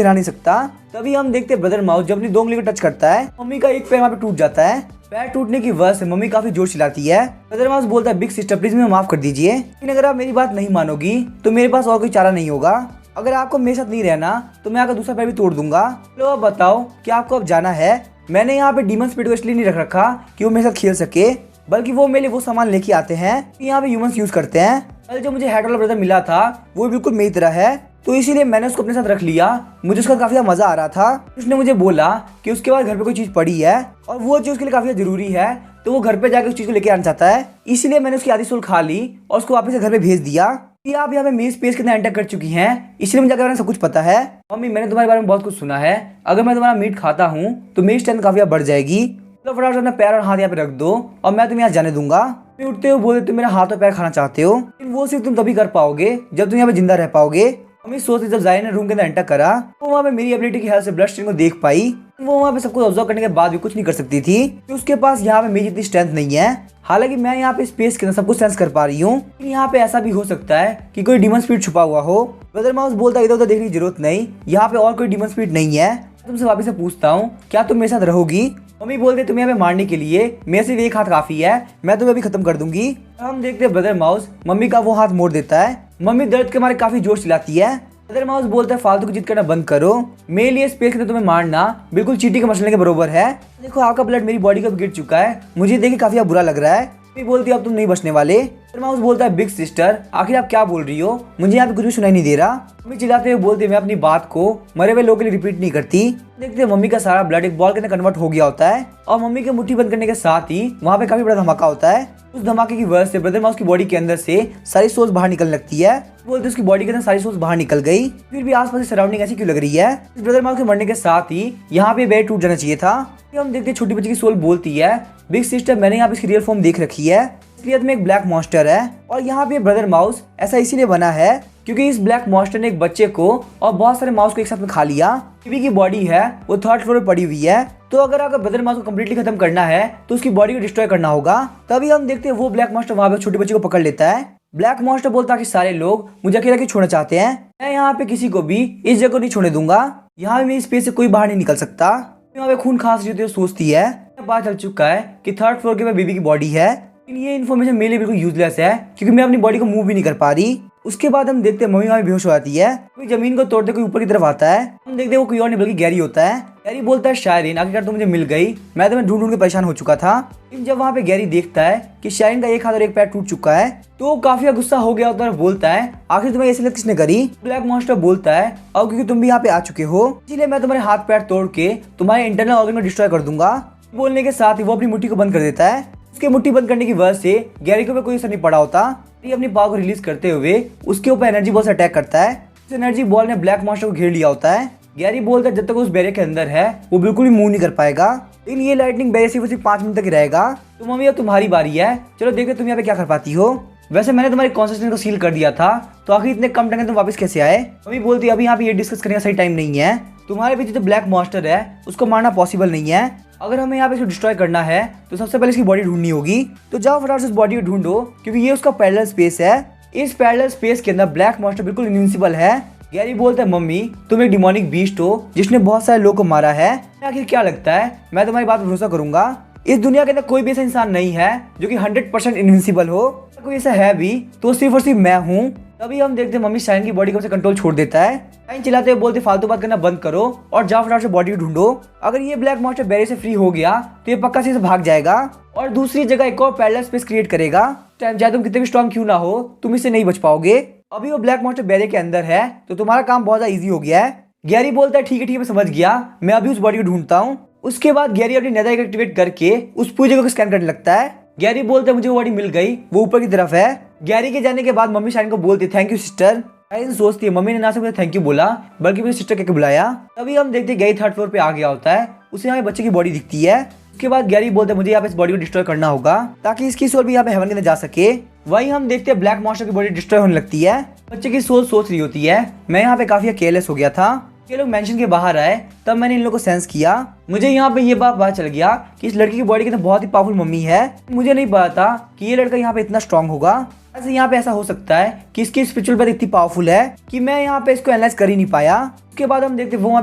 हरा नहीं सकता। तभी हम देखते हैं ब्रदर माउस जब अपनी 2 उंगली को टच करता है मम्मी का एक पैर वहाँ पे टूट जाता है। पैर टूटने की वजह से मम्मी काफी जोर चिल्लाती है। ब्रदर माउस बोलता है बिग सिस्टर प्लीज मुझे माफ कर दीजिए, लेकिन अगर आप मेरी बात नहीं मानोगी तो मेरे पास और कोई चारा नहीं होगा। अगर आपको मेरे साथ नहीं रहना तो मैं आपका दूसरा पैर भी तोड़ दूंगा। तो अब बताओ कि आपको अब जाना है। मैंने यहाँ पे डीमन स्पिरिट को इसलिए नहीं रख रखा कि वो मेरे साथ खेल सके, बल्कि वो मेरे लिए वो सामान लेके आते हैं कि यहाँ पे ह्यूमंस यूज करते हैं। कल जो मुझे हेड वाला ब्रदर मिला था वो बिल्कुल मेरी तरह है, तो इसीलिए मैंने उसको अपने साथ रख लिया। मुझे उसका काफी मजा आ रहा था। उसने मुझे बोला कि उसके बाद घर पे कोई चीज पड़ी है और वो चीज उसके लिए काफी जरूरी है, तो वो घर पे जाकर उस चीज को लेके आना चाहता है। इसीलिए मैंने उसकी आधी सोल खा ली और उसको वापस से घर पे भेज दिया कि आप यहाँ पे मेरी स्पेस कितना एंटर कर चुकी हैं, इसलिए मुझे जाकर सब कुछ पता है। मम्मी मैंने तुम्हारे बारे में बहुत कुछ सुना है, अगर मैं तुम्हारा मीट खाता हूँ तो मेरी स्ट्रेंथ काफी बढ़ जाएगी। तो फटाफट अपना पैर और हाथ यहाँ पे रख दो और मैं तुम्हें यहाँ जाने दूंगा। तुम उठते हो बोले तुम मेरा हाथ और पैर खाना चाहते हो, लेकिन वो सिर्फ तुम तभी कर पाओगे जब तुम यहाँ पे जिंदा रह पाओगे। मम्मी सोचती जब जायन ने रूम के अंदर एंटर करा तो वहाँ पे मेरी एबिलिटी की हेल्प से ब्लड स्ट्रीम को देख पाई। वो वहाँ पे सब कुछ ऑब्जर्व करने के बाद भी कुछ नहीं कर सकती थी कि उसके पास यहाँ पे मेरी इतनी स्ट्रेंथ नहीं है। हालांकि मैं यहाँ पे स्पेस के अंदर सब कुछ सेंस कर पा रही हूँ, लेकिन यहाँ पे ऐसा भी हो सकता है कि कोई डीमन स्पिरिट छुपा हुआ हो। ब्रदर माउस बोलता है इधर उधर देखने की जरूरत नहीं, यहाँ पे और कोई डीमन स्पिरिट नहीं है। तुमसे वापस से पूछता हूँ क्या तुम मेरे साथ रहोगी। मम्मी बोलते तुम्हें यहाँ पे मारने के लिए मेरे सिर्फ एक हाथ काफी है, मैं तुम्हें अभी खत्म कर दूंगी। हम देखते हैं ब्रदर माउस मम्मी का वो हाथ मोड़ देता है। मम्मी दर्द के मारे काफी जोर चिल्लाती है। ब्रदर माउस बोलता है फालतू की जिद करना बंद करो, मेरे लिए स्पेस के अंदर तुम्हें मारना बिल्कुल चींटी के मसले के बराबर है। देखो आपका ब्लड मेरी बॉडी को गिर चुका है, मुझे देख के काफी बुरा लग रहा है। बोलती है अब तुम नहीं बचने वाले। ब्रदर माउस बोलता है बिग सिस्टर आखिर आप क्या बोल रही हो, मुझे यहाँ पे कुछ भी सुनाई नहीं दे रहा। मम्मी चिल्लाते हुए बोलती है मैं अपनी बात को मरे हुए लोगों के लिए रिपीट नहीं करती। देखते हैं मम्मी का सारा ब्लड एक बॉल के अंदर कन्वर्ट हो गया होता है और मम्मी के मुट्ठी बंद करने के साथ ही वहाँ पे काफी बड़ा धमाका होता है। उस धमाके की वजह से ब्रदर माउस की बॉडी के अंदर से सारी सोल्स बाहर निकलने लगती है। बोलते उसकी बॉडी के अंदर सारी सोल्स बाहर निकल गई, फिर भी आसपास की सराउंडिंग ऐसी क्यों लग रही है। इस ब्रदर माउस के मरने के साथ ही यहाँ पे बेड टूट जाना चाहिए था। हम देखते छोटी बच्ची की सोल बोलती है बिग सिस्टर मैंने यहाँ पे इसकी रियल फॉर्म देख रखी है, असलियत में एक ब्लैक मॉन्स्टर है और यहाँ पे ब्रदर माउस ऐसा इसीलिए बना है क्योंकि इस ब्लैक मॉन्स्टर ने एक बच्चे को और बहुत सारे माउस को एक साथ में खा लिया। बेबी की बॉडी है वो 3rd फ्लोर पे पड़ी हुई है, तो अगर ब्रदर माउस को कम्प्लीटली खत्म करना है तो उसकी बॉडी को डिस्ट्रॉय करना होगा। तभी हम देखते हैं वो ब्लैक मॉन्स्टर वहाँ पे छोटे बच्चे को पकड़ लेता है। ब्लैक मॉन्स्टर बोलता है कि सारे लोग मुझे अकेला क्यों छोड़ना चाहते हैं, मैं यहाँ पे किसी को भी इस जगह नहीं छोड़ने दूंगा, यहाँ पे मेरी स्पेस से कोई बाहर नहीं निकल सकता। यहाँ पे खून खांस रही सोचती है पता चल चुका है कि 3rd फ्लोर के बेबी की बॉडी है, लेकिन ये इन्फॉर्मेशन मेरे लिए बिल्कुल यूजलेस है क्योंकि मैं अपनी बॉडी को मूव भी नहीं कर पा रही। उसके बाद हम देखते हैं मम्मी वहाँ बेहोश हो जाती है, कोई जमीन को तोड़ते कोई ऊपर की तरफ आता है। हम देखते हैं वो कोई और नहीं बल्कि गैरी होता है। गैरी बोलता है शायरीन आखिरकार तुम मुझे मिल गई, मैं तुम्हें ढूंढ ढूंढ के परेशान हो चुका था। लेकिन जब वहाँ पे गैरी देखता है कि शायरीन का एक हाथ और एक पैर टूट चुका है तो वो काफी गुस्सा हो गया होता है और बोलता है आखिर तुम्हें ऐसी किसने करी। ब्लैक मॉन्स्टर बोलता है और क्योंकि तुम भी यहाँ पे आ चुके हो इसलिए मैं तुम्हारे हाथ पैर तोड़ के तुम्हारे इंटरनल ऑर्गन को डिस्ट्रॉय कर दूंगा। बोलने के साथ ही वो अपनी मुट्ठी को बंद कर देता है। उसके मुट्ठी बंद करने की वजह से गैरी को कोई असर नहीं पड़ा होता। ये अपनी पावर को रिलीज करते हुए उसके ऊपर एनर्जी बॉल से अटैक करता है। इस एनर्जी बॉल ने ब्लैक मॉन्स्टर को घेर लिया होता है। गैरी बोलता है जब तक उस बैरियर के अंदर है वो बिल्कुल भी मूव नहीं कर पाएगा, लेकिन ये लाइटनिंग बैरियर सिर्फ 5 मिनट तक ही रहेगा। तो मम्मी अब तुम्हारी बारी है, चलो देखते तुम यहाँ पे क्या कर पाती हो। वैसे मैंने तुम्हारी कॉन्सिस्टेंस को सील कर दिया था, तो आखिर इतने कम टाइम में तुम वापस कैसे आए। मम्मी बोलती है अभी यहाँ पे ये डिस्कस करने का सही टाइम नहीं है, तुम्हारे पीछे जो ब्लैक मॉन्स्टर है उसको मारना पॉसिबल नहीं है। अगर हमें यहाँ पे इसको डिस्ट्रॉय करना है तो सबसे पहले इसकी बॉडी ढूंढनी होगी, तो जाओ फटाफट से उस बॉडी को ढूंढो क्योंकि ये उसका पैरेलल स्पेस है। इस पैरेलल स्पेस के अंदर ब्लैक मॉन्स्टर बिल्कुल इनविंसिबल है। गैरी बोलता है मम्मी तुम एक डिमोनिक बीस्ट हो जिसने बहुत सारे लोगों को मारा है, आखिर क्या लगता है मैं तुम्हारी बात पर भरोसा करूंगा। इस दुनिया के अंदर कोई भी ऐसा इंसान नहीं है जो कि 100% इनविंसिबल हो, कोई ऐसा है भी तो सिर्फ और सिर्फ मैं हूँ। तभी हम देखते हैं मम्मी शाइन की बॉडी को से कंट्रोल छोड़ देता है। शाइन चिल्लाते हुए बोलते फालतू बात करना बंद करो और जाओ फटाफट से बॉडी को ढूंढो। अगर ये ब्लैक मॉन्स्टर बैरियर से फ्री हो गया तो ये पक्का से भाग जाएगा और दूसरी जगह एक और पैरेलल स्पेस क्रिएट करेगा। टाइम चाहे तुम कितने भी स्ट्रॉन्ग क्यों ना हो तुम इससे नहीं बच पाओगे। अभी वो ब्लैक मॉन्स्टर बैरियर के अंदर है तो तुम्हारा काम बहुत ज्यादा ईजी हो गया है। गैरी बोलता है ठीक है मैं समझ गया, मैं अभी उस बॉडी को ढूंढता हूँ। उसके बाद गैरी अपनी नेदर एक्टिवेट करके उस पूरी जगह को स्कैन करने लगता है। गैरी बोलता है मुझे वो बॉडी मिल गई, वो ऊपर की तरफ है। गैरी के जाने के बाद मम्मी शाइन को बोलती है थैंक यू सिस्टर। शाइन सोचती है मम्मी ने ना सिर्फ मुझे थैंक यू बोला बल्कि मुझे सिस्टर कहकर बुलाया। तभी हम देखते हैं गैरी 3rd फ्लोर पे आ गया होता है, उसे यहाँ बच्चे की बॉडी दिखती है। उसके बाद गैरी बोलता है मुझे यहाँ पे इस बॉडी को डिस्ट्रॉय करना होगा ताकि इसकी सोल भी यहाँ पे हेवन के अंदर जा सके। वहीं हम देखते हैं ब्लैक मॉन्स्टर की बॉडी डिस्ट्रॉय होने लगती है। बच्चे की सोच रही होती है। मैं यहाँ पे काफी केयरलेस हो गया था। ये लोग मेंशन के बाहर आए तब मैंने इन लोगों को सेंस किया। मुझे यहाँ पे ये बात पता चल गया कि इस लड़की की बॉडी की तो बहुत ही पावरफुल मम्मी है। मुझे नहीं पता था कि ये लड़का यहाँ पे इतना स्ट्रांग होगा। ऐसे यहाँ पे ऐसा हो सकता है कि इसकी स्पिरिचुअल पावर इतनी पावरफुल है कि मैं यहाँ पे इसको एनालाइज कर ही नहीं पाया। उसके बाद हम देखते वो वहाँ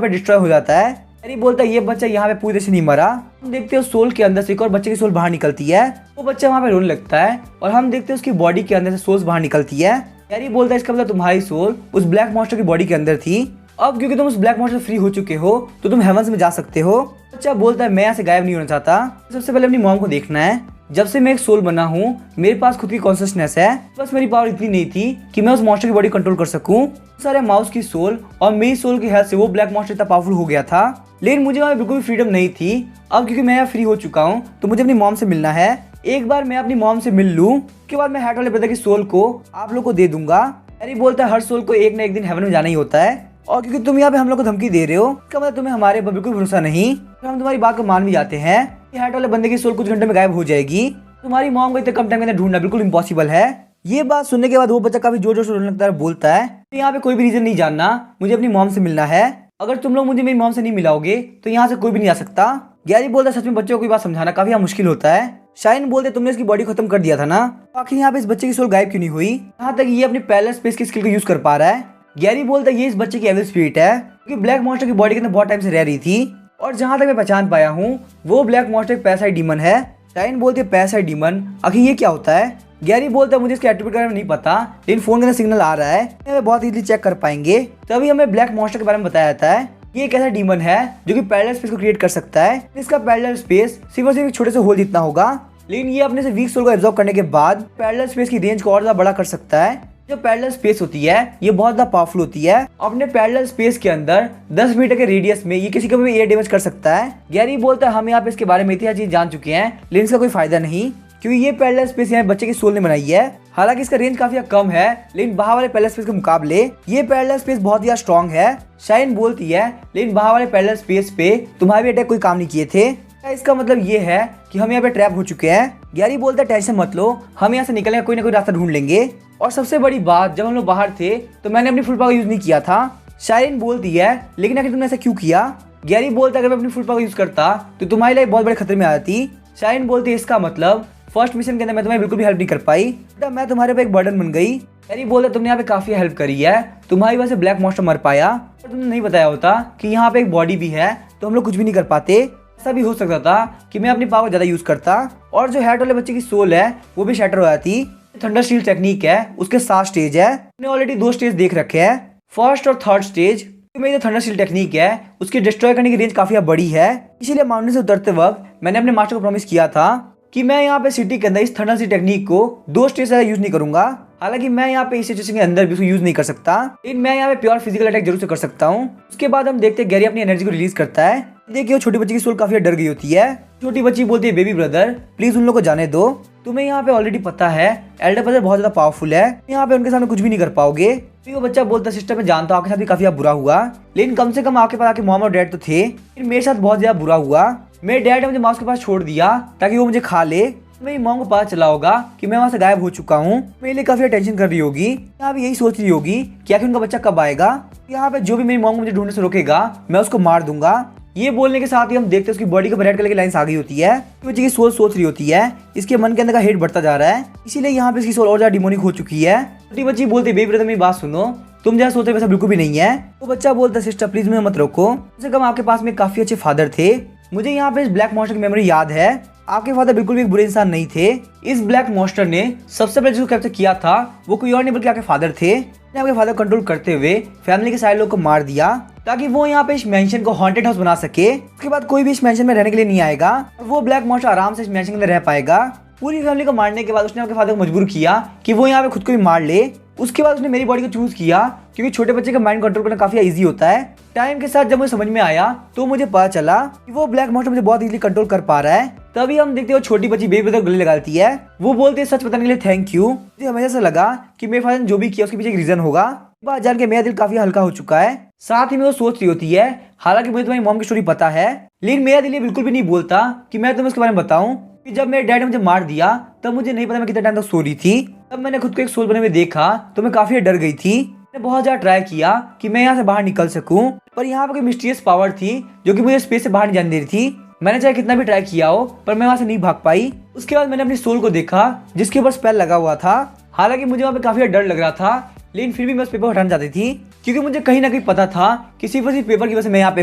पे डिस्ट्रॉय हो जाता है। हैरी बोलता है ये बच्चा यहाँ पे पूरी तरह से नहीं मरा। हम देखते हैं सोल के अंदर से एक और बच्चे की सोल बाहर निकलती है। वो बच्चा वहाँ पे रोने लगता है और हम देखते हैं उसकी बॉडी के अंदर से सोल्स बाहर निकलती है। हैरी बोलता है इसका मतलब तुम्हारी सोल उस ब्लैक मॉन्स्टर की बॉडी के अंदर थी। अब क्योंकि तुम उस ब्लैक मॉन्स्टर से फ्री हो चुके हो तो तुम हेवंस में जा सकते हो। बच्चा बोलता है मैं यहाँ से गायब नहीं होना चाहता। सबसे पहले अपनी मॉम को देखना है। जब से मैं एक सोल बना हूँ मेरे पास खुद की कॉन्शियसनेस है। बस मेरी पावर इतनी नहीं थी कि मैं उस मॉन्स्टर की बॉडी कंट्रोल कर सकूं। सारे माउस की सोल और मेरी सोल की हेल्प से वो ब्लैक मॉन्स्टर इतना पावरफुल हो गया था। लेकिन मुझे वहाँ बिल्कुल भी फ्रीडम नहीं थी। अब क्योंकि मैं यहाँ फ्री हो चुका हूँ तो मुझे अपनी मॉम से मिलना है। एक बार मैं अपनी मॉम से मिल लूँ उसके बाद मैं हैट वाले ब्रदर की सोल को आप लोग को दे दूंगा। हैरी बोलता है हर सोल को एक ना एक दिन हेवन में जाना ही होता है और क्योंकि तुम यहाँ पे हम लोग को धमकी दे रहे हो इसका मतलब तुम्हें हमारे पर बिल्कुल भरोसा नहीं। तो हम तुम्हारी बात को मान भी जाते हैं कि हैट वाले बंदे की सोल कुछ घंटे में गायब हो जाएगी। तुम्हारी मॉम को इतने कम टाइम के अंदर ढूंढना बिल्कुल इम्पॉसिबल है। ये बात सुनने के बाद वो बच्चा काफी जोर जोर से रोने लगता है, बोलता है तो यहाँ पे कोई भी रीजन नहीं जानना, मुझे अपनी मॉम से मिलना है। अगर तुम लोग मुझे मेरी मॉम से नहीं मिलाओगे तो यहाँ से कोई भी नहीं आ सकता। गैरी बोलता है सच में बच्चों को कोई बात समझाना काफी मुश्किल होता है। शाइन बोलते तुमने इसकी बॉडी खत्म कर दिया था ना, आखिर यहाँ पे इस बच्चे की सोल गायब क्यों नहीं हुई। यहाँ तक ये अपनी पैरेलल स्पेस की स्किल को यूज कर पा रहा है। गैरी बोलता है ये इस बच्चे की एविल स्पिरिट है क्योंकि ब्लैक मॉन्स्टर की बॉडी के अंदर बहुत टाइम से रह रही थी और जहाँ तक मैं पहचान पाया हूँ वो ब्लैक मॉन्स्टर एक पैरासाइट डीमन है। शाइन बोलते है पैरासाइट डीमन आखिर ये क्या होता है। गैरी बोलता है मुझे इसके एट्रीब्यूट के बारे में नहीं पता लेकिन फोन के अंदर सिग्नल आ रहा है, हमें बहुत इजीली चेक कर पाएंगे। तभी हमें ब्लैक मॉन्स्टर के बारे में बताया जाता है। ये एक ऐसा डीमन है जो कि पैरेलल स्पेस को क्रिएट कर सकता है। इसका पैरेलल स्पेस सिर्फ और सिर्फ एक छोटे से होल जितना होगा लेकिन ये अपने से वीक सोल को एब्जॉर्ब करने के बाद पैरेलल स्पेस की रेंज को और ज्यादा बड़ा कर सकता है। जो पैरेलल स्पेस होती है ये बहुत ज्यादा पावरफुल होती है। अपने पैरेलल स्पेस के अंदर 10 मीटर के रेडियस में ये किसी को भी एयर डैमेज कर सकता है। गैरी बोलता है हम यहाँ पे इसके बारे में इतनी चीज जान चुके हैं लेकिन इसका कोई फायदा नहीं क्योंकि ये पैरेलल स्पेस यहाँ बच्चे की सोल ने बनाई है। हालांकि इसका रेंज काफी कम है लेकिन बाहर वाले पैरेलल स्पेस के मुकाबले ये पैरेलल स्पेस बहुत ही स्ट्रॉन्ग है। शाइन बोलती है लेकिन बाहर वाले पैरेलल स्पेस पे तुम्हारे भी अटैक कोई काम नहीं किए थे। इसका मतलब ये है कि हम यहाँ पे ट्रैप हो चुके हैं। गैरी बोलता है टेंशन मत लो, हम यहाँ से निकलने का कोई ना कोई रास्ता ढूंढ लेंगे। और सबसे बड़ी बात जब हम लोग बाहर थे तो मैंने अपनी फुल पावर यूज नहीं किया था। शाइन बोलती है लेकिन आखिर तुमने ऐसा क्यों किया। गैरी बोलता है अगर मैं अपनी फुल पावर यूज करता तो तुम्हारी लाइफ बहुत बड़े खतरे में आ जाती। शाइन बोलती है इसका मतलब फर्स्ट मिशन के अंदर मैं तुम्हें बिल्कुल भी हेल्प नहीं कर पाई, तब मैं तुम्हारे पे एक बर्डन बन गई। गैरी बोलता है तुमने यहाँ पे काफी हेल्प करी है, तुम्हारी वजह से ब्लैक मॉन्स्टर मर पाया। पर तुमने नहीं बताया होता कि यहाँ पे एक बॉडी भी है तो हम लोग कुछ भी नहीं कर पाते। ऐसा भी हो सकता था कि मैं अपनी पावर ज्यादा यूज करता और जो हैट वाले बच्चे की सोल है वो भी शैटर हो जाती। थंडर स्टील टेक्निक है उसके 7 स्टेज है। मैंने ऑलरेडी 2 स्टेज देख रखे हैं, फर्स्ट और थर्ड स्टेज। मेरी जो थंडर स्टील टेक्निक है उसकी डिस्ट्रॉय करने की रेंज काफी बड़ी है। इसीलिए माउंटेन से उतरते वक्त मैंने अपने मास्टर को प्रॉमिस किया था कि मैं यहाँ पे सिटी के अंदर इस थंडर स्टील टेक्निक को 2 स्टेज से यूज नहीं करूंगा। हालांकि मैं यहाँ पे इस सिचुएशन के अंदर भी उसको यूज नहीं कर सकता लेकिन मैं यहाँ पे प्योर फिजिकल अटैक जरूर से कर सकता हूँ। उसके बाद हम देखते हैं गैरी अपनी एनर्जी को रिलीज करता है। देखिए वो छोटी बच्ची की सोल काफी डर गई होती है। छोटी बच्ची बोलती है बेबी ब्रदर प्लीज उन लोग को जाने दो, तुम्हें यहाँ पे ऑलरेडी पता है एल्डर ब्रदर बहुत ज्यादा पावरफुल है, यहाँ पे उनके सामने कुछ भी नहीं कर पाओगे। वो बच्चा बोलता है सिस्टर मैं जानता हूँ आपके साथ भी काफी बुरा हुआ लेकिन कम से कम आपके पास आके मॉम और डैड तो थे, लेकिन मेरे साथ बहुत ज्यादा बुरा हुआ। मेरे डैड ने मुझे माउस के पास छोड़ दिया ताकि वो मुझे खा ले। मेरी मॉम को पता चला होगा कि मैं वहाँ से गायब हो चुका हूँ, मेरे लिए काफी टेंशन कर रही होगी। यहाँ पे यही सोच रही होगी कि आखिर उनका बच्चा कब आएगा। यहाँ पे जो भी मेरी मॉम को मुझे ढूंढने से रोकेगा मैं उसको मार दूंगा। ये बोलने के साथ ही हम देखते हैं उसकी बॉडी के रेड कलर की लाइंस आ गई होती है। बच्चे की सोच रही होती है, इसके मन के अंदर का हेट बढ़ता जा रहा है, इसीलिए यहाँ पे इसकी सोल और ज्यादा डिमोनिक हो चुकी है। छोटी बच्ची बोलती है बेबी ब्रदर मेरी बात सुनो, तुम जैसा सोचते वैसा बिल्कुल भी नहीं है। तो बच्चा बोलता है सिस्टर प्लीज मुझे मत रोको, कम से कम आपके पास में काफी अच्छे फादर थे। मुझे यहाँ पे इस ब्लैक मॉन्स्टर की मेमोरी याद है, आपके फादर बिल्कुल भी एक बुरे इंसान नहीं थे। इस ब्लैक मॉन्स्टर ने सबसे पहले जिसको कैप्चर किया था वो कोई और नहीं बल्कि आपके फादर थे। आपके फादर कंट्रोल करते हुए फैमिली के सारे लोग को मार दिया ताकि वो यहाँ पे इस मेंशन को हॉन्टेड हाउस बना सके। उसके बाद कोई भी इस मेंशन में रहने के लिए नहीं आएगा और वो ब्लैक मॉन्स्टर आराम से इस मेंशन के अंदर रह पाएगा। पूरी फैमिली को मारने के बाद उसने आपके फादर को मजबूर किया कि वो यहाँ पे खुद को भी मार ले। उसके बाद उसने मेरी बॉडी को चूज किया क्योंकि छोटे बच्चे का माइंड कंट्रोल करना काफी इजी होता है। टाइम के साथ जब मुझे समझ में आया तो मुझे पता चला कि वो ब्लैक मॉन्स्टर मुझे बहुत इजीली कंट्रोल कर पा रहा है। तभी हम देखते हो छोटी बच्ची बेबी ब्रदर गले लगाती है। वो बोलती है सच बताने के लिए थैंक यू। मुझे हमेशा से लगा कि मेरे फादर ने जो भी किया उसके पीछे एक रीजन होगा। बात जान के मेरा दिल काफी हल्का हो चुका है। साथ ही में वो सोच रही होती है हालांकि मुझे तुम्हारी मॉम की स्टोरी पता है लेकिन मेरा दिल ये बिल्कुल भी नहीं बोलता कि मैं तुम्हें उसके बारे में बताऊं कि जब मेरे डैड ने मुझे मार दिया तब मुझे नहीं पता मैं कितने टाइम तक सो रही थी। तब मैंने खुद को एक सोल बने हुए देखा तो मैं काफी डर गई थी। मैंने बहुत ज्यादा ट्राई किया कि मैं यहाँ से बाहर निकल सकूं, पर यहाँ पर कोई मिस्टीरियस पावर थी जो कि मुझे स्पेस से बाहर नहीं जाने दे रही थी। मैंने चाहे कितना भी ट्राई किया हो पर मैं वहां से नहीं भाग पाई। उसके बाद मैंने अपनी सोल को देखा जिसके ऊपर स्पेल लगा हुआ था। हालांकि मुझे वहाँ पे काफी डर लग रहा था, लेकिन फिर भी मैं उस पेपर को हटाना चाहती थी क्योंकि मुझे कहीं ना कहीं पता था कि सिर्फ उसी पेपर की वजह से मैं यहाँ पे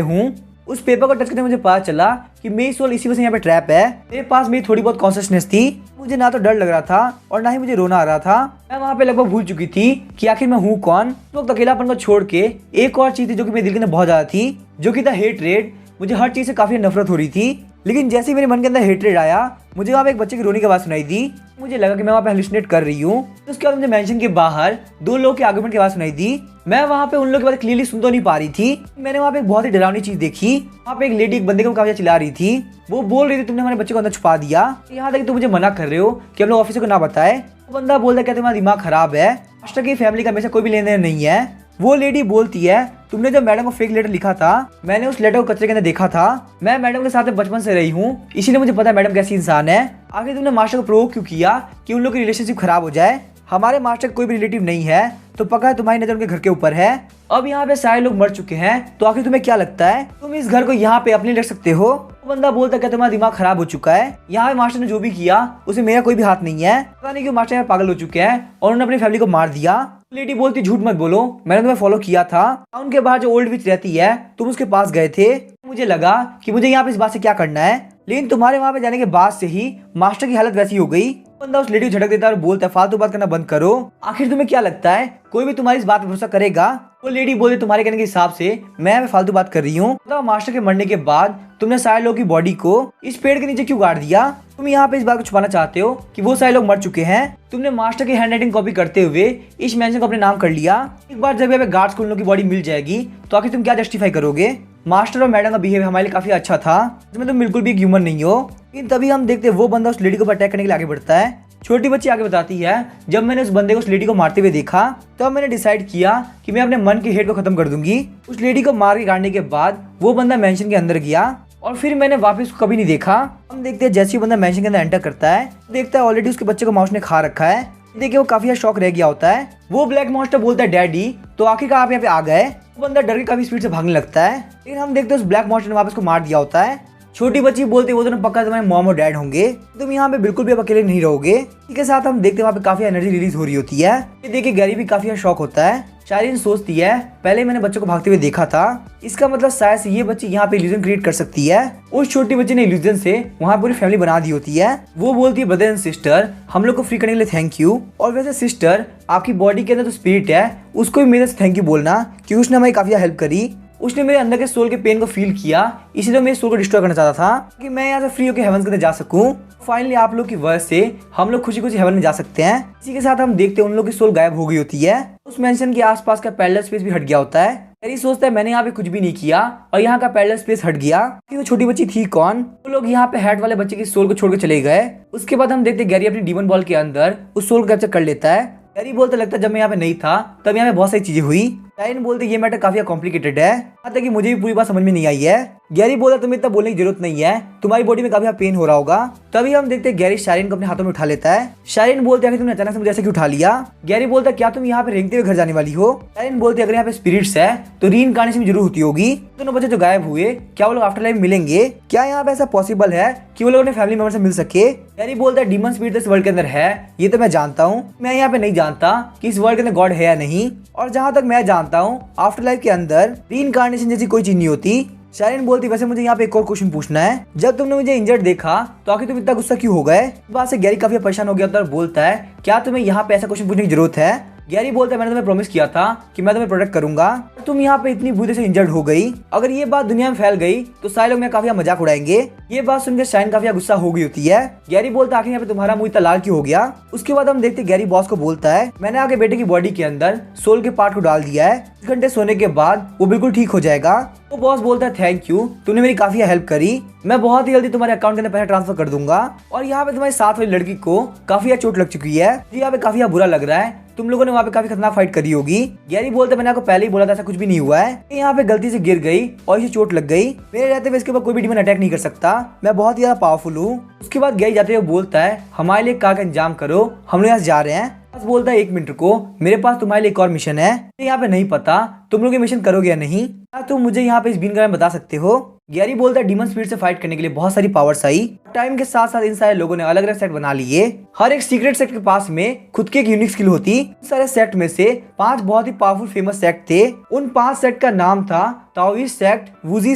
हूँ। उस पेपर को टच करते मुझे पता चला कि मेरी सोल इसी वजह से यहाँ पे ट्रैप है। मेरे पास मेरी थोड़ी बहुत कॉन्शियसनेस थी, मुझे ना तो डर लग रहा था और ना ही मुझे रोना आ रहा था। मैं वहाँ पे लगभग भूल चुकी थी कि आखिर मैं हूँ कौन। तो अकेलापन को छोड़ के एक और चीज थी जो कि मेरे दिल के अंदर बहुत ज्यादा थी, जो कि था हेटरेट। मुझे हर चीज से काफी नफरत हो रही थी, लेकिन जैसे ही मेरे मन के अंदर हेटरेट आया मुझे वहाँ पे एक बच्चे की रोने की आवाज सुनाई दी। मुझे लगा कि मैं वहाँ पे हेलुसिनेट कर रही हूँ। तो उसके बाद मुझे मेंशन के बाहर दो लोगों के आर्गुमेंट की आवाज सुनाई दी। मैं वहाँ पे उन लोगों की बात क्लियरली सुन तो नहीं पा रही थी। मैंने वहाँ पे एक बहुत ही डरावनी चीज देखी। वहाँ पे एक लेडी एक बंदे को काफी चिल्ला रही थी। वो बोल रही थी तुमने हमारे बच्चे को अंदर छुपा दिया, यहाँ तक तुम मुझे मना कर रहे हो कि हम लोग ऑफिसर को ना बताए। वो बंदा बोल रहा है तुम्हारा दिमाग खराब है, मास्टर की फैमिली का हमेशा कोई भी लेन देन नहीं है। वो लेडी बोलती है तुमने जब मैडम को फेक लेटर लिखा था, मैंने उस लेटर को कचरे के अंदर देखा था। मैं मैडम के साथ बचपन से रही हूँ, इसीलिए मुझे पता है मैडम कैसी इंसान है। आखिर तुमने मास्टर को प्रोवोक क्यों किया कि उन लोग की रिलेशनशिप खराब हो जाए? हमारे मास्टर कोई भी रिलेटिव नहीं है, तो पक्का है तुम्हारी नजर उनके घर के ऊपर है। अब यहाँ पे सारे लोग मर चुके हैं, तो आखिर तुम्हें क्या लगता है तुम इस घर को यहाँ पे अपने रख सकते हो? वो बंदा बोलता है तुम्हारा दिमाग खराब हो चुका है, यहाँ मास्टर ने जो भी किया उसे मेरा कोई भी हाथ नहीं है। पता नहीं क्यों मास्टर यहाँ पागल हो चुके हैं और उन्होंने अपनी फैमिली को मार दिया। लेडी बोलती झूठ मत बोलो, मैंने तुम्हें फॉलो किया था। उनके बाहर जो ओल्ड विच रहती है तुम उसके पास गए थे। मुझे लगा कि मुझे यहाँ पे इस बात से क्या करना है, लेकिन तुम्हारे वहाँ पे जाने के बाद से ही मास्टर की हालत वैसी हो गई। बंदा उस लेडी को झटक देता है और बोलता है फालतू बात करना बंद करो। आखिर तुम्हें क्या लगता है कोई भी तुम्हारी इस बात पर भरोसा करेगा? वो लेडी बोलती तुम्हारे कहने के हिसाब से मैं फालतू बात कर रही हूँ। तो मास्टर के मरने के बाद तुमने सारे लोगों की बॉडी को इस पेड़ के नीचे क्यों गाड़ दिया? तुम यहाँ पे इस बात को छुपाना चाहते हो कि वो सारे लोग मर चुके हैं। तुमने मास्टर की हैंडराइटिंग कॉपी करते हुए इस मेंशन को अपने नाम कर लिया। एक बार जब यहाँ पे गार्ड्स को उन लोगों की बॉडी मिल जाएगी तो आखिर तुम क्या जस्टिफाई करोगे? मास्टर और मैडम का बिहेवियर हमारे लिए काफी अच्छा था, जिसमें तुम बिल्कुल भी ह्यूमन नहीं हो। लेकिन तभी हम देखते वो बंदा उस लेडी को अटैक करने के लिए आगे बढ़ता है। छोटी बच्ची आगे बताती है जब मैंने उस बंदे को उस लेडी को मारते हुए देखा तब मैंने डिसाइड किया कि मैं अपने मन के हेट को खत्म कर दूंगी। उस लेडी को मार के काटने के बाद वो बंदा मेंशन के अंदर गया और फिर मैंने वापस उसको कभी नहीं देखा। हम देखते हैं जैसे ही बंदा मेंशन के अंदर एंटर करता है देखता है ऑलरेडी उसके बच्चे को माउस ने खा रखा है। देखिए वो काफी शॉक रह गया होता है। वो ब्लैक मॉन्स्टर बोलता है डैडी, तो आखिरकार आप यहाँ पे आ गए। वो बंदा डर के काफी स्पीड से भागने लगता है, लेकिन हम देखते हैं उस ब्लैक मॉन्स्टर ने वापस को मार दिया होता है। छोटी बच्ची बोलती वो तो पक्का तुम्हारे मॉम और डैड होंगे, तुम यहाँ पे बिल्कुल भी अब अकेले नहीं रहोगे। इसके साथ हम देखते हैं वहाँ पे काफी एनर्जी रिलीज हो रही होती है। ये देखिए गैरी भी काफी शॉक होता है। शायरीन सोचती है पहले मैंने बच्चों को भागते हुए देखा था, इसका मतलब शायद से ये बच्ची यहाँ पे इल्यूजन क्रिएट कर सकती है। उस छोटी बच्ची ने इल्यूजन से वहाँ पूरी फैमिली बना दी होती है। वो बोलती है ब्रदर एंड सिस्टर हम लोग को फ्री करने के लिए थैंक यू। और वैसे सिस्टर आपकी बॉडी के अंदर जो स्पिरिट है उसको भी मेरे से थैंक यू बोलना, क्योंकि उसने हमारी काफी हेल्प करी। उसने मेरे अंदर के सोल के पेन को फील किया, इसीलिए मेरे सोल को डिस्ट्रॉय करना चाहता था कि मैं यहाँ से फ्री होकर हेवन के अंदर जा सकूं। फाइनली आप लोग की वजह से हम लोग खुशी खुशी हेवन में जा सकते हैं। इसी के साथ हम देखते हैं उन लोग की सोल गायब हो गई होती है। उस मेंशन के आसपास का पैरेलल स्पेस भी हट गया होता है। हैरी सोचता है मैंने यहाँ पे कुछ भी नहीं किया और यहाँ का पैरेलल स्पेस हट गया कि वो छोटी बच्ची थी कौन। वो लोग यहाँ पे हैट वाले बच्चे की सोल को छोड़ के चले गए। उसके बाद हम देखते गैरी अपनी डीमन बॉल के अंदर उस सोल को कैप्चर कर लेता है। गैरी बोलता लगता है जब मैं यहाँ पे नहीं था तब यहाँ पे बहुत सारी चीजें हुई। शायरीन बोलते ये मैटर काफी कॉम्प्लिकेटेड है, यहाँ तक कि मुझे भी पूरी बात समझ में नहीं आई है। गैरी बोला तुम्हें इतना बोलने की जरूरत नहीं है, तुम्हारी बॉडी में काफी पेन हो रहा होगा। तभी हम देखते हैं गैरी शायरीन को अपने हाथों में उठा लेता है। शायरीन बोलते हैं तुमने अचानक से मुझे ऐसे क्यों उठा लिया? गैरी बोलता क्या तुम यहाँ पे रेंगते हुए घर जाने वाली हो? शायरीन बोलती अगर यहाँ पे स्पिरिट्स है तो रीइंकार्नेशन जरूर होती होगी। दोनों बच्चे जो गायब हुए क्या वो लोग आफ्टर लाइफ मिलेंगे? क्या यहाँ पे ऐसा पॉसिबल है कि वो लोग अपने फैमिली मेंबर से मिल सके? गैरी बोलता है डीमन स्पिरिट इस वर्ल्ड के अंदर है, ये तो मैं जानता हूँ। मैं यहाँ पे नहीं जानता कि इस वर्ल्ड के अंदर गॉड है या नहीं, और जहाँ तक मैं जानता हूँ आफ्टर लाइफ के अंदर रीइंकार्नेशन जैसी कोई चीज नहीं होती। शायरीन बोलती वैसे मुझे यहाँ पे एक और क्वेश्चन पूछना है, जब तुमने मुझे इंजर्ड देखा तो आखिर तुम इतना गुस्सा क्यों हो गए? इस बात से गैरी काफी परेशान हो गया और बोलता है क्या तुम्हें यहाँ पे ऐसा क्वेश्चन पूछने की जरूरत है? गैरी बोलता है मैंने तुम्हें प्रॉमिस किया था कि मैं तुम्हें प्रोटेक्ट करूंगा, तुम यहाँ पे इतनी बुरी से इंजर्ड हो गई। अगर ये बात दुनिया में फैल गई तो सारे लोग मेरा काफी मजाक उड़ाएंगे। ये बात सुनकर शायरीन काफी गुस्सा हो गई होती है। गैरी बोलता है आखिर यहाँ पे तुम्हारा मुंह इतना लाल क्यों हो गया? उसके बाद हम देखते गैरी बॉस को बोलता है मैंने आगे बेटे की बॉडी के अंदर सोल के पार्ट को डाल दिया है, 1 घंटे सोने के बाद वो बिल्कुल ठीक हो जाएगा। वो बॉस बोलता है थैंक यू, तुमने मेरी काफी हेल्प करी, मैं बहुत ही जल्दी तुम्हारे अकाउंट के अंदर पैसा ट्रांसफर कर दूंगा। और यहाँ पे तुम्हारी साथ वाली लड़की को काफी चोट लग चुकी है, यहाँ पे काफी बुरा लग रहा है, तुम लोगों ने वहाँ पे काफी खतरनाक फाइट करी होगी। गैरी बोलता मैंने आपको पहले ही बोला था ऐसा कुछ भी नहीं हुआ है, यहाँ पे गलती से गिर गई और इसे चोट लग गई, मेरे रहते हुए इसके ऊपर कोई भी डीमन अटैक नहीं कर सकता, मैं बहुत ही ज्यादा पावरफुल हूँ। उसके बाद गैरी जाते हुए बोलता है हमारे लिए काम का इंतजाम करो, हम लोग यहाँ जा रहे हैं। बॉस बोलता है 1 मिनट रुको, मेरे पास तुम्हारे लिए एक और मिशन है। यहाँ पे नहीं पता तुम लोग ये मिशन करोगे या नहीं, क्या तुम मुझे यहाँ पे इस बीन के बारे में बता सकते हो। गैरी बोलता है डीमन स्पीड से फाइट करने के लिए बहुत सारी पावर्स आई। टाइम के साथ साथ इन सारे लोगों ने अलग अलग सेट बना लिए। हर एक सीक्रेट सेट के पास में खुद की एक यूनिक स्किल होती। इन सारे सेट में से 5 बहुत ही पावरफुल फेमस सेट थे। उन 5 सेट का नाम था ताओइस्ट सेक्ट, वुजी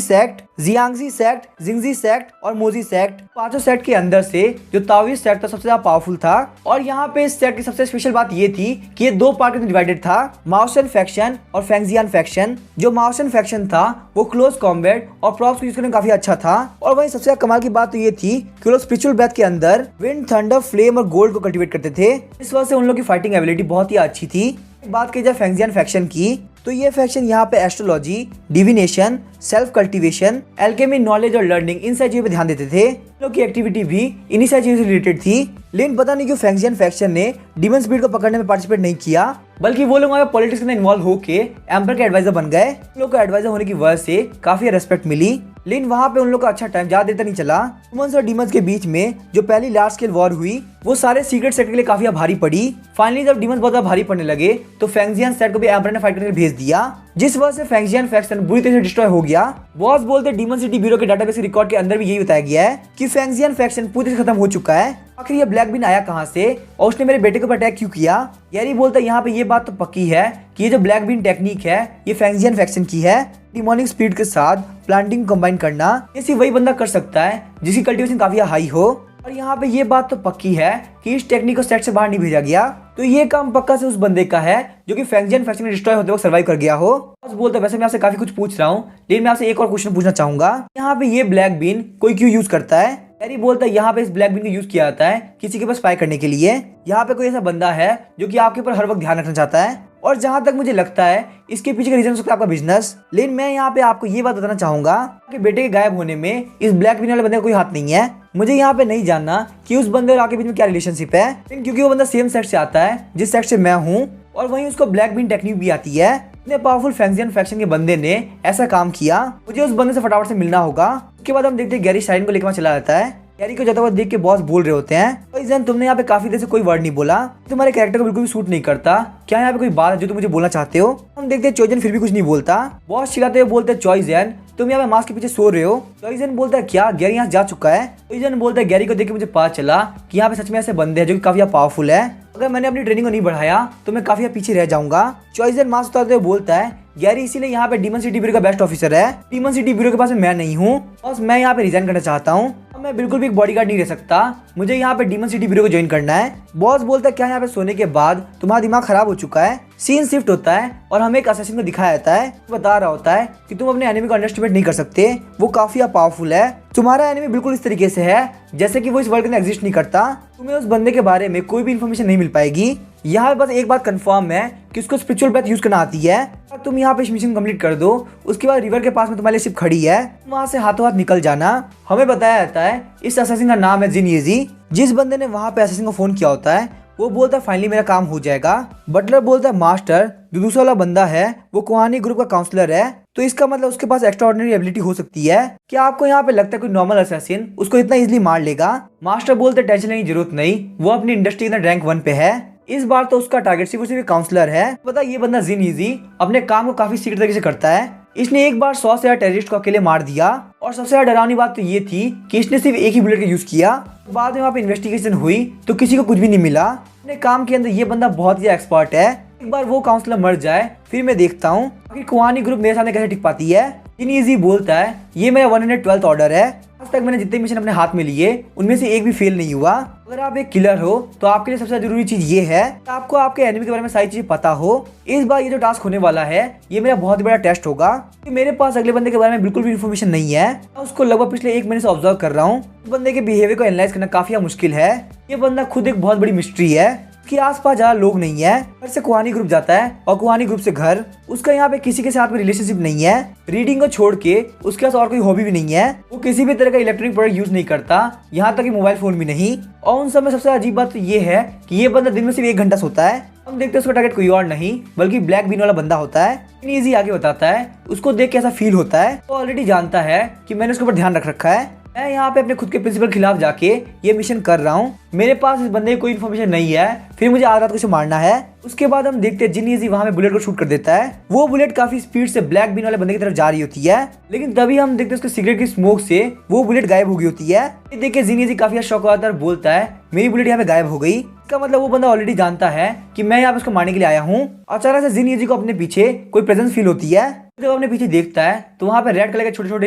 सेक्ट, जियांगजी सेक्ट, जिंगजी सेक्ट और मोजी सेक्ट। पांचों सेट के अंदर से जो ताओइस्ट सेक्ट था सबसे ज्यादा पावरफुल था। और यहाँ पे इस सेट की सबसे स्पेशल बात ये थी कि ये 2 पार्ट में डिवाइडेड था, माओशन फैक्शन और फेंगजियान फैक्शन। जो माओशन फैक्शन था वो क्लोज कॉम्बैट और प्रॉप्स को यूज करने में काफी अच्छा था। और वहीं सबसे कमाल की बात तो ये थी कि लोग स्पिरिचुअल ब्रेथ के अंदर विंड, थंडर, फ्लेम और गोल्ड को कल्टीवेट करते थे। इस वजह से उन लोगों की फाइटिंग एबिलिटी बहुत ही अच्छी थी। बात की जाए फेंगजियान फैक्शन की तो ये फैक्शन यहाँ पे astrology, divination, self cultivation, alchemy, knowledge और लर्निंग इन सारी चीजों पे ध्यान देते थे। लोग की एक्टिविटी भी इन्हीं सारी चीजों से रिलेटेड थी। लेकिन पता नहीं क्यों फेंगजियान फैक्शन ने डीमन स्पीड को पकड़ने में पार्टिसिपेट नहीं किया, बल्कि वो लोग पॉलिटिक्स में इन्वॉल्व होके एम्पर के एडवाइजर बन गए। लोग को एडवाइजर होने की वजह से काफी रेस्पेक्ट मिली। लेकिन वहाँ पे उन लोग का अच्छा टाइम ज्यादा देर तक नहीं चला। ह्यूमंस और डीमंस के बीच में जो पहली लार्ज स्केल वॉर हुई वो सारे सीक्रेट सेट के लिए काफी भारी पड़ी। फाइनली जब डीमंस बहुत ज्यादा भारी पड़ने लगे तो फेंगजियान सेट को भी एम्पर ने फाइट करने भेज दिया, जिस वजह से फेंगजियान फैक्शन बुरी तरह से डिस्ट्रॉय हो गया। बॉस बोलते डीमन सिटी ब्यूरो के डाटाबेस रिकॉर्ड के अंदर भी यही बताया गया है कि फेंगजियान फैक्शन पूरी तरह से खत्म हो चुका है। आखिर ये ब्लैक बीन आया कहाँ से और उसने मेरे बेटे के ऊपर अटैक क्यों किया। गैरी बोलता है यहाँ पे ये बात तो पक्की है कि ये जो ब्लैक बीन टेक्निक है ये फेंगजियान फैक्शन की है। डिमोनिक स्पीड के साथ प्लांटिंग कंबाइन करना ये सिर्फ वही बंदा कर सकता है जिसकी कल्टीवेशन काफी हाई हो। और यहाँ पे ये बात तो पक्की है कि इस टेक्निक को सेट से बाहर नहीं भेजा गया, तो ये काम पक्का से उस बंदे का है जो कि फेंगजियान फैक्शन में डिस्ट्रॉय होते वक्त सर्वाइव कर गया हो। बस बोलते वैसे मैं आपसे काफी कुछ पूछ रहा हूँ, लेकिन मैं आपसे एक और क्वेश्चन पूछना चाहूंगा। यहाँ पे ये ब्लैक बीन कोई क्यों यूज करता है। गैरी बोलता है यहाँ पे इस ब्लैक बीन को यूज किया जाता है किसी के पास स्पाई करने के लिए। यहाँ पे कोई ऐसा बंदा है जो कि आपके ऊपर हर वक्त ध्यान रखना चाहता है, और जहां तक मुझे लगता है इसके पीछे का रीजन हो सकता है आपका बिजनेस। लेकिन मैं यहाँ पे आपको ये बात बताना चाहूंगा कि बेटे के गायब होने में इस ब्लैक बीन वाले बंदे का कोई हाथ नहीं है। मुझे यहाँ पे नहीं जानना कि उस बंदे और आपके बीच में क्या रिलेशनशिप है, लेकिन क्योंकि वो बंदा सेम सेक्ट से आता है जिस सेक्ट से मैं हूँ, और वहीं उसको ब्लैक बीन टेक्निक भी आती है। इतने पावरफुल फेंगजियान फैक्शन के बंदे ने ऐसा काम किया, मुझे उस बंदे से फटाफट से मिलना होगा। उसके बाद हम देखते हैं गैरी शाइन को लेकर चला जाता है। गैरी को जाता हुआ देख के बॉस बोल रहे होते हैं, तो इस तुमने यहाँ पे काफी देर से कोई वर्ड नहीं बोला, तुम्हारे कैरेक्टर को बिल्कुल भी सूट नहीं करता। क्या यहाँ पे कोई बात है जो तुम मुझे बोलना चाहते हो। हम देखते हैं चॉइजन फिर भी कुछ नहीं बोलता। बॉस चिल्लाते हुए बोलते हैं चॉइजन तुम यहाँ पे मास्क के पीछे सो रहे हो। चॉइजन बोलता है क्या गैरी यहाँ जा चुका है। चॉइजन बोलता है गैरी को देख के मुझे पता चला कि यहाँ पे सच में ऐसे बंदे हैं जो कि काफी पावरफुल है। अगर मैंने अपनी ट्रेनिंग को नहीं बढ़ाया तो मैं काफी पीछे रह जाऊंगा। चॉइजन मास्क उतारते हुए बोलता है गैरी इसीलिए यहाँ पे डीमन सिटी ब्यूरो का बेस्ट ऑफिसर है। डीमन सिटी ब्यूरो के पास मैं नहीं हूँ, बस मैं यहाँ पे रिजाइन करना चाहता हूँ। मैं बिल्कुल भी एक बॉडीगार्ड नहीं रह सकता, मुझे यहाँ पे डीमन सिटी ब्यूरो को ज्वाइन करना है। बॉस बोलता है क्या यहाँ पे सोने के बाद तुम्हारा दिमाग खराब हो चुका है। सीन शिफ्ट होता है और हमें एक असैसिन को दिखाया जाता है, बता रहा होता है कि तुम अपने एनिमी को अंडरएस्टिमेट नहीं कर सकते, वो काफी पावरफुल है। तुम्हारा एनिमी बिल्कुल इस तरीके से है जैसे कि वो इस वर्ल्ड के अंदर एग्जिस्ट नहीं करता। तुम्हें उस बंदे के बारे में कोई भी इन्फॉर्मेशन नहीं मिल पाएगी। यहाँ बस एक बात कंफर्म है कि उसको स्पिरिचुअल ब्रेथ यूज करना आती है। तुम यहाँ पे इस मिशन कंप्लीट कर दो, उसके बाद रिवर के पास में तुम्हारी शिप खड़ी है, वहाँ से हाथों हाथ निकल जाना। हमें बताया जाता है इस असैसिन का नाम है जिन येजी। जिस बंदे ने वहाँ पे असैसिन को फोन किया होता है वो बोलता है फाइनली मेरा काम हो जाएगा। बटलर बोलता है मास्टर जो दूसरा वाला बंदा है वो कुहानी ग्रुप का काउंसलर है, तो इसका मतलब उसके पास एक्स्ट्रा ऑर्डिनरी एबिलिटी हो सकती है। क्या आपको यहाँ पे लगता है कोई नॉर्मल असैसिन उसको इतना इजीली मार लेगा। मास्टर बोलते टेंशन लेने की जरूरत नहीं, वो अपनी इंडस्ट्री के अंदर रैंक 1 पे है। इस बार तो उसका टारगेट सिर्फ काउंसलर है। पता ये बंदा जिन येजी अपने काम को काफी सीक्रेट तरीके से करता है। इसने एक बार 100 से ज्यादा टेररिस्ट को अकेले मार दिया, और सबसे ज्यादा डरावनी बात तो ये थी कि इसने सिर्फ एक ही बुलेट का यूज किया। बाद में वहाँ पे इन्वेस्टिगेशन हुई तो किसी को कुछ भी नहीं मिला। अपने काम के अंदर ये बंदा बहुत ही एक्सपर्ट है। एक बार वो काउंसलर मर जाए फिर मैं देखता हूँ कि कुहानी ग्रुप मेरे सामने कैसे टिक पाती है। जिन येजी बोलता है ये मेरा 112th ऑर्डर है। आज तक मैंने जितने मिशन अपने हाथ में लिए उनमें से एक भी फेल नहीं हुआ। अगर आप एक किलर हो तो आपके लिए सबसे जरूरी चीज ये है कि आपको आपके एनिमी के बारे में सारी चीजें पता हो। इस बार ये जो टास्क होने वाला है ये मेरा बहुत बड़ा टेस्ट होगा, कि मेरे पास अगले बंदे के बारे में बिल्कुल भी इन्फॉर्मेशन नहीं है। मैं उसको लगभग पिछले 1 महीने से ऑब्जर्व कर रहा हूँ। इस बंदे के बिहेवियर को एनालाइज करना काफी मुश्किल है। ये बंदा खुद एक बहुत बड़ी मिस्ट्री है कि आसपास ज्यादा लोग नहीं है। घर से कुहानी ग्रुप जाता है और कुहानी ग्रुप से घर। उसका यहाँ पे किसी के साथ में रिलेशनशिप नहीं है। रीडिंग को छोड़ के उसके पास और कोई हॉबी भी नहीं है। वो किसी भी तरह का इलेक्ट्रॉनिक प्रोडक्ट यूज नहीं करता, यहाँ तक कि मोबाइल फोन भी नहीं। और उन सब में सबसे अजीब बात तो ये है कि ये बंदा दिन में सिर्फ 1 घंटा सोता है। हम देखते हैं उसका टारगेट कोई और नहीं बल्कि ब्लैक बीन वाला बंदा होता है। येजी आगे बताता है उसको देख के ऐसा फील होता है, वो ऑलरेडी जानता है कि मैंने उसके ऊपर ध्यान रख रखा है। मैं यहाँ पे अपने खुद के प्रिंसिपल के खिलाफ जाके ये मिशन कर रहा हूँ। मेरे पास इस बंदे की कोई इन्फॉर्मेशन नहीं है, फिर मुझे आधा रात को इसे मारना है। उसके बाद हम देखते हैं जिन ईजी वहाँ पे बुलेट को शूट कर देता है। वो बुलेट काफी स्पीड से ब्लैक बीन वाले बंदे की तरफ जा रही होती है, लेकिन तभी हम देखते हैं उसके सिगरेट की स्मोक से वो बुलेट गायब हो गई होती है। ये देख के जिन काफी शौक आता है और बोलता है मेरी बुलेट यहाँ पे गायब हो गई। इसका मतलब वो बंदा ऑलरेडी जानता है कि मैं यहाँ पे उसको मारने के लिए आया हूँ। अचानक से जिन को अपने पीछे कोई प्रेजेंस फील होती है। जब अपने पीछे देखता है तो वहाँ पे रेड कलर के छोटे छोटे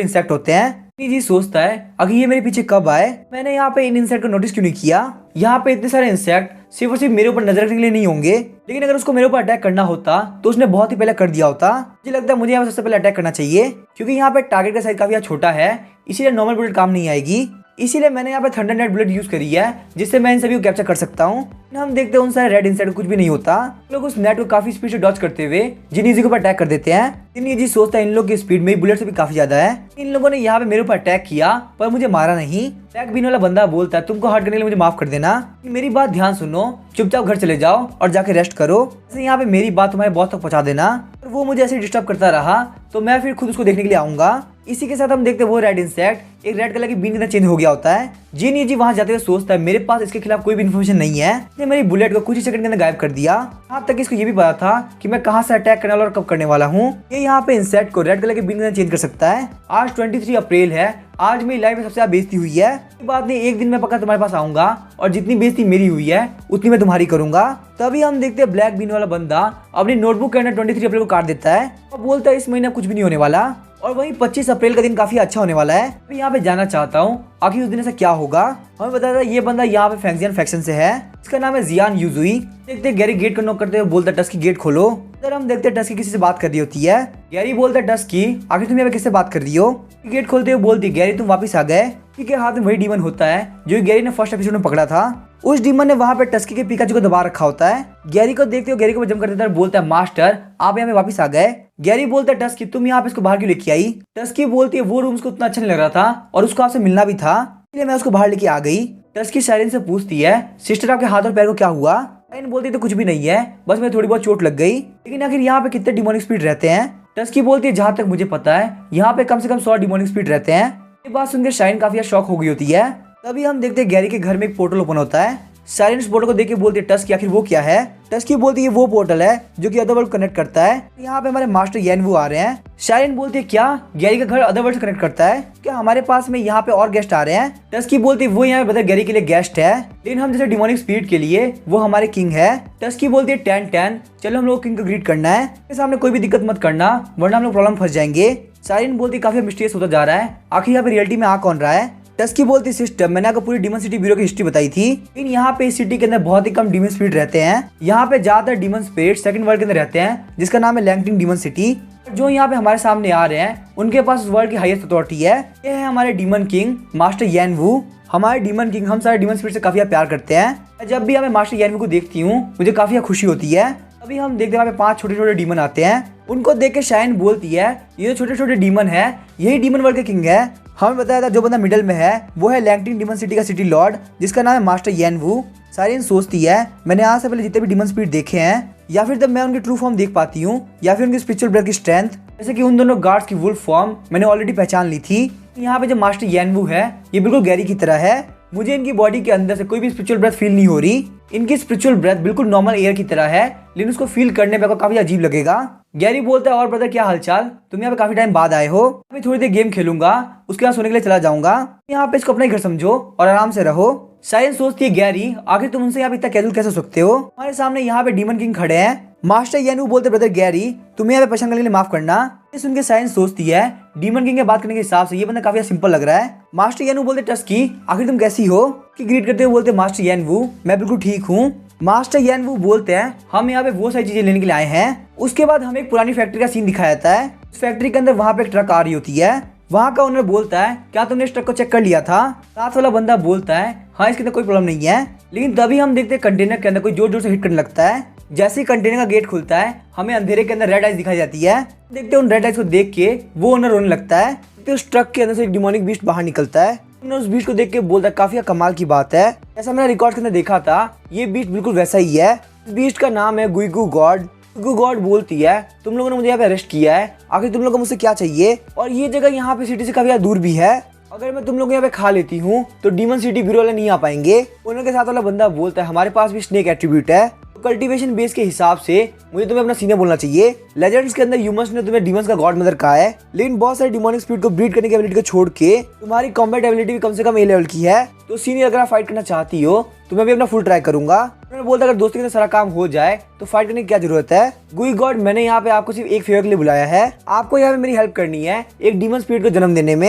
इंसेक्ट होते हैं। जी सोचता है अगर ये मेरे पीछे कब आए, मैंने यहाँ पे इन इंसेक्ट को नोटिस क्यों नहीं किया। यहाँ पे इतने सारे इंसेक्ट सिर्फ और सिर्फ मेरे ऊपर नजर रखने के लिए नहीं होंगे, लेकिन अगर उसको मेरे ऊपर अटैक करना होता तो उसने बहुत ही पहले कर दिया होता। मुझे लगता है मुझे यहाँ पे सबसे पहले अटैक करना चाहिए, क्योंकि यहाँ पे टारगेट का साइज काफी छोटा है, इसीलिए नॉर्मल बुलेट काम नहीं आएगी। इसीलिए मैंने यहाँ पे थंडरनेट बुलेट यूज करी है, जिससे मैं इन सभी को कैप्चर कर सकता हूँ। हम देखते हैं उन सारे रेड इंसेक्ट कुछ भी नहीं होता। लोग उस नेट को काफी स्पीड से डॉच करते हुए जिन ईजी के ऊपर अटैक कर देते हैं। जिन ईजी सोचता है इन लोग की स्पीड मेरी बुलेट से भी काफी ज्यादा है। इन लोगों ने यहाँ पे मेरे ऊपर अटैक किया पर मुझे मारा नहीं। ब्लैक बीन वाला बंदा बोलता है तुमको हर्ट करने के लिए मुझे माफ कर देना, मेरी बात ध्यान सुनो, चुपचाप घर चले जाओ और जाके रेस्ट करो। जैसे यहाँ पे मेरी बात तुम्हारे बॉस तक पहुंचा देना। वो मुझे ऐसे डिस्टर्ब करता रहा तो मैं फिर खुद उसको देखने के लिए आऊंगा। इसी के साथ हम देखते हैं वो रेड इंसेक्ट एक रेड कलर की बीन की तरह चेंज हो गया होता है। जिन ईजी वहां जाते हुए सोचता है मेरे पास इसके खिलाफ कोई भी इन्फॉर्मेशन नहीं है, इसने मेरी बुलेट को कुछ ही सेकंड के अंदर गायब कर दिया। यहाँ तक इसको ये भी पता था कि मैं कहाँ से अटैक करने वाला और कब करने वाला हूँ। ये यहाँ पे इंसेक्ट को रेड कलर की बीन की तरह चेंज कर सकता है। आज 23 अप्रैल है, आज मेरी लाइफ में सबसे ज्यादा बेइज्जती हुई है। ये बात नहीं, एक दिन मैं पक्का तुम्हारे पास आऊंगा और जितनी बेइज्जती मेरी हुई है उतनी मैं तुम्हारी करूंगा। तभी हम देखते हैं ब्लैक बीन वाला बंदा अपनी नोटबुक के अंदर 23 अप्रैल को काट देता है और बोलता है इस महीने कुछ भी नहीं होने वाला और वही 25 अप्रैल का दिन काफी अच्छा होने वाला है। मैं यहाँ पे जाना चाहता हूँ आखिर उस दिन से क्या होगा। हमें बताया था ये बंदा यहाँ पे फैंक्सियन फैक्शन से है, इसका नाम है जियान यूजुई। देखते हैं गैरी गेट को नॉक करते हुए बोलता है टस्की गेट खोलो। इधर हम देखते हैं टस्की किसी से बात कर रही होती है। गैरी बोलता है टस्की आखिर तुम यहाँ पे किससे बात कर रही हो। गेट खोलते हुए बोलती है गैरी तुम वापस आ गए। ठीक है, हाथ में वही डीमन होता है जो गैरी ने फर्स्ट एपिसोड में पकड़ा था। उस डीमन ने वहाँ पे टस्की के पिकाचू को दबा रखा होता है। गैरी को देखते हो गैरी को जम कर देता है, बोलता है मास्टर आप यहाँ पे वापस आ गए। गैरी बोलता है टस्की तुम यहाँ पे इसको बाहर क्यों लेके आई। टस्की बोलती है वो रूम उसको उतना अच्छा नहीं लग रहा था और उसको आपसे मिलना भी था, इसलिए मैं उसको बाहर लेके आ गई। टस्की साइरन से पूछती है सिस्टर आपके हाथ और पैर को क्या हुआ। साइरन बोलती है तो कुछ भी नहीं है, बस मैं थोड़ी बहुत चोट लग गई। लेकिन आखिर यहाँ पे कितने डिमोनिक स्पीड रहते हैं। टस्की बोलती है जहाँ तक मुझे पता है यहाँ पे कम से कम 100 डिमोनिक स्पीड रहते हैं। ये बात सुनकर शाइन काफी शॉक हो गई होती है। तभी हम देखते हैं गैरी के घर में एक पोर्टल ओपन होता है। साइरन इस पोर्टल को देख के बोलती है टस्की आखिर वो क्या है। टस्की बोलती है वो पोर्टल है जो कि अदरवर्ल्ड कनेक्ट करता है। यहाँ पे हमारे मास्टर येनवू आ रहे हैं। साइरन बोलती है क्या गैरी का घर अदरवर्ल्ड से कनेक्ट करता है, क्या हमारे पास में यहाँ पे और गेस्ट आ रहे हैं। टस्की बोलती है वो यहाँ पे ब्रदर गैरी के लिए गेस्ट है, लेकिन हम जैसे डिमोनिक स्पीड के लिए वो हमारे किंग है। टस्की बोलती है 10-10 चलो हम लोग किंग को ग्रीट करना है, इसके सामने कोई भी दिक्कत मत करना वरना हम लोग प्रॉब्लम फंस जाएंगे। साइरन बोलती काफी मिस्टीरियस होता जा रहा है, आखिर यहाँ पे रियलिटी में आ कौन रहा है। टस्की बोलती सिस्टम मैंने आपको पूरी डीमन सिटी ब्यूरो की हिस्ट्री बताई थी, लेकिन यहाँ पे इस सिटी के अंदर बहुत ही कम डीमन स्पिरिट रहते हैं। यहाँ पे ज्यादातर डीमन स्पिरिट सेकंड वर्ल्ड के अंदर रहते हैं जिसका नाम है लैंगटिंग डीमन सिटी। जो यहाँ पे हमारे सामने आ रहे हैं उनके पास वर्ल्ड की हाईएस्ट अथॉरिटी है। ये है हमारे डीमन किंग मास्टर येनवू। हमारे डीमन किंग हम सारे डीमन स्पिरिट से काफी प्यार करते हैं। जब भी हमें मास्टर येनवू को देखती हूँ मुझे काफी खुशी होती है। अभी हम देखते हैं वहाँ पे 5 छोटे छोटे डीमन आते हैं। उनको देख के शाइन बोलती है ये छोटे छोटे डीमन है यही डीमन वर्ल्ड के किंग है। हमें बताया था जो बंदा मिडिल में है वो है लैंगटिंग डीमन सिटी का सिटी लॉर्ड जिसका नाम है मास्टर येनवू। साइरन सोचती है मैंने आज से पहले जितने भी डीमन स्पिरिट देखे हैं या फिर तब मैं उनकी ट्रू फॉर्म देख पाती हूँ या फिर उनकी स्पिरिचुअल ब्रेथ की स्ट्रेंथ, जैसे कि उन दोनों गार्ड्स की वुल्फ फॉर्म मैंने ऑलरेडी पहचान ली थी। यहाँ पे जो मास्टर येनवू है ये बिल्कुल गैरी की तरह है। मुझे इनकी बॉडी के अंदर से कोई भी स्पिरिचुअल ब्रेथ फील नहीं हो रही। इनकी स्पिरिचुअल ब्रेथ बिल्कुल नॉर्मल एयर की तरह है, लेकिन उसको फील करने पे काफी अजीब लगेगा। गैरी बोलता है और ब्रदर क्या हालचाल, तुम यहाँ पे काफी टाइम बाद आए हो। मैं थोड़ी देर गेम खेलूंगा उसके बाद सोने के लिए चला जाऊंगा। यहाँ पे इसको अपना ही घर समझो और आराम से रहो। साइरन सोचती है गैरी आखिर तुम उनसे यहाँ पे इतना कैजुअल कैसे हो सकते हो। हमारे सामने यहाँ पे डीमन किंग खड़े हैं। मास्टर येनवू बोलते ब्रदर गैरी तुम्हें यहाँ पे परेशान करने के लिए माफ करना। ये सुन के साइरन सोचती है डीमन किंग के बात करने के हिसाब से ये बंदा काफी सिंपल लग रहा है। मास्टर येनवू बोलते टस्की आखिर तुम कैसी हो कि ग्रीट करते हुए बोलते मास्टर येनवू मैं बिल्कुल ठीक हूँ। मास्टर येनवू बोलते हैं हम यहाँ पे वो सारी चीजें लेने के लिए आए हैं। उसके बाद हमें एक पुरानी फैक्ट्री का सीन दिखाया जाता है। उस फैक्ट्री के अंदर वहाँ पे एक ट्रक आ रही होती है। वहाँ का ओनर बोलता है क्या तुमने इस ट्रक को चेक कर लिया था। साथ वाला बंदा बोलता है हाँ इसके अंदर कोई प्रॉब्लम नहीं है। लेकिन तभी हम देखते हैं कंटेनर के अंदर कोई जोर जोर से हिट करने लगता है। जैसे ही कंटेनर का गेट खुलता है हमें अंधेरे के अंदर रेड आइज दिखाई जाती है। देखते हैं उन रेड आइज को देख के वो ओनर रोने लगता है। तो उस ट्रक के अंदर से एक डिमोनिक बीस्ट बाहर निकलता है। उस बीस्ट को देख के बोलता है काफी कमाल की बात है, ऐसा मैंने रिकॉर्ड के अंदर देखा था ये बीस्ट बिल्कुल वैसा ही है। इस बीस्ट का नाम है गुइगू गॉड। गुइगू गॉड बोलती है तुम लोगों ने मुझे यहाँ पे अरेस्ट किया है, आखिर तुम लोगों को मुझसे क्या चाहिए। और ये जगह यहाँ पे सिटी से काफी दूर भी है। अगर मैं तुम लोग यहाँ पे खा लेती हूँ तो डीमन सिटी ब्यूरो वाले नहीं आ पाएंगे। ओनर के साथ वाला बंदा बोलता है हमारे पास भी स्नेक एट्रीब्यूट है, तो कल्टीवेशन बेस के हिसाब से मुझे तुम्हें अपना सीनियर बोलना चाहिए। लेजेंड्स के अंदर ह्यूमंस ने तुम्हें डीमंस का गॉड मदर कहा है, लेकिन बहुत सारे डिमोनिक स्पीड को ब्रीड करने की एबिलिटी को छोड़ के तुम्हारी कॉम्बैट एबिलिटी भी कम से कम ए लेवल की है। तो सीनियर अगर आप फाइट करना चाहती हो तो मैं भी अपना फुल ट्राई करूंगा। उन्होंने बोलता अगर दोस्ती के साथ सारा काम हो जाए तो फाइट करने की क्या जरूरत है। गुई गॉड मैंने यहाँ पे आपको सिर्फ एक फेवर के लिए बुलाया है, आपको यहाँ पे मेरी हेल्प करनी है एक डीमन स्पीड को जन्म देने में।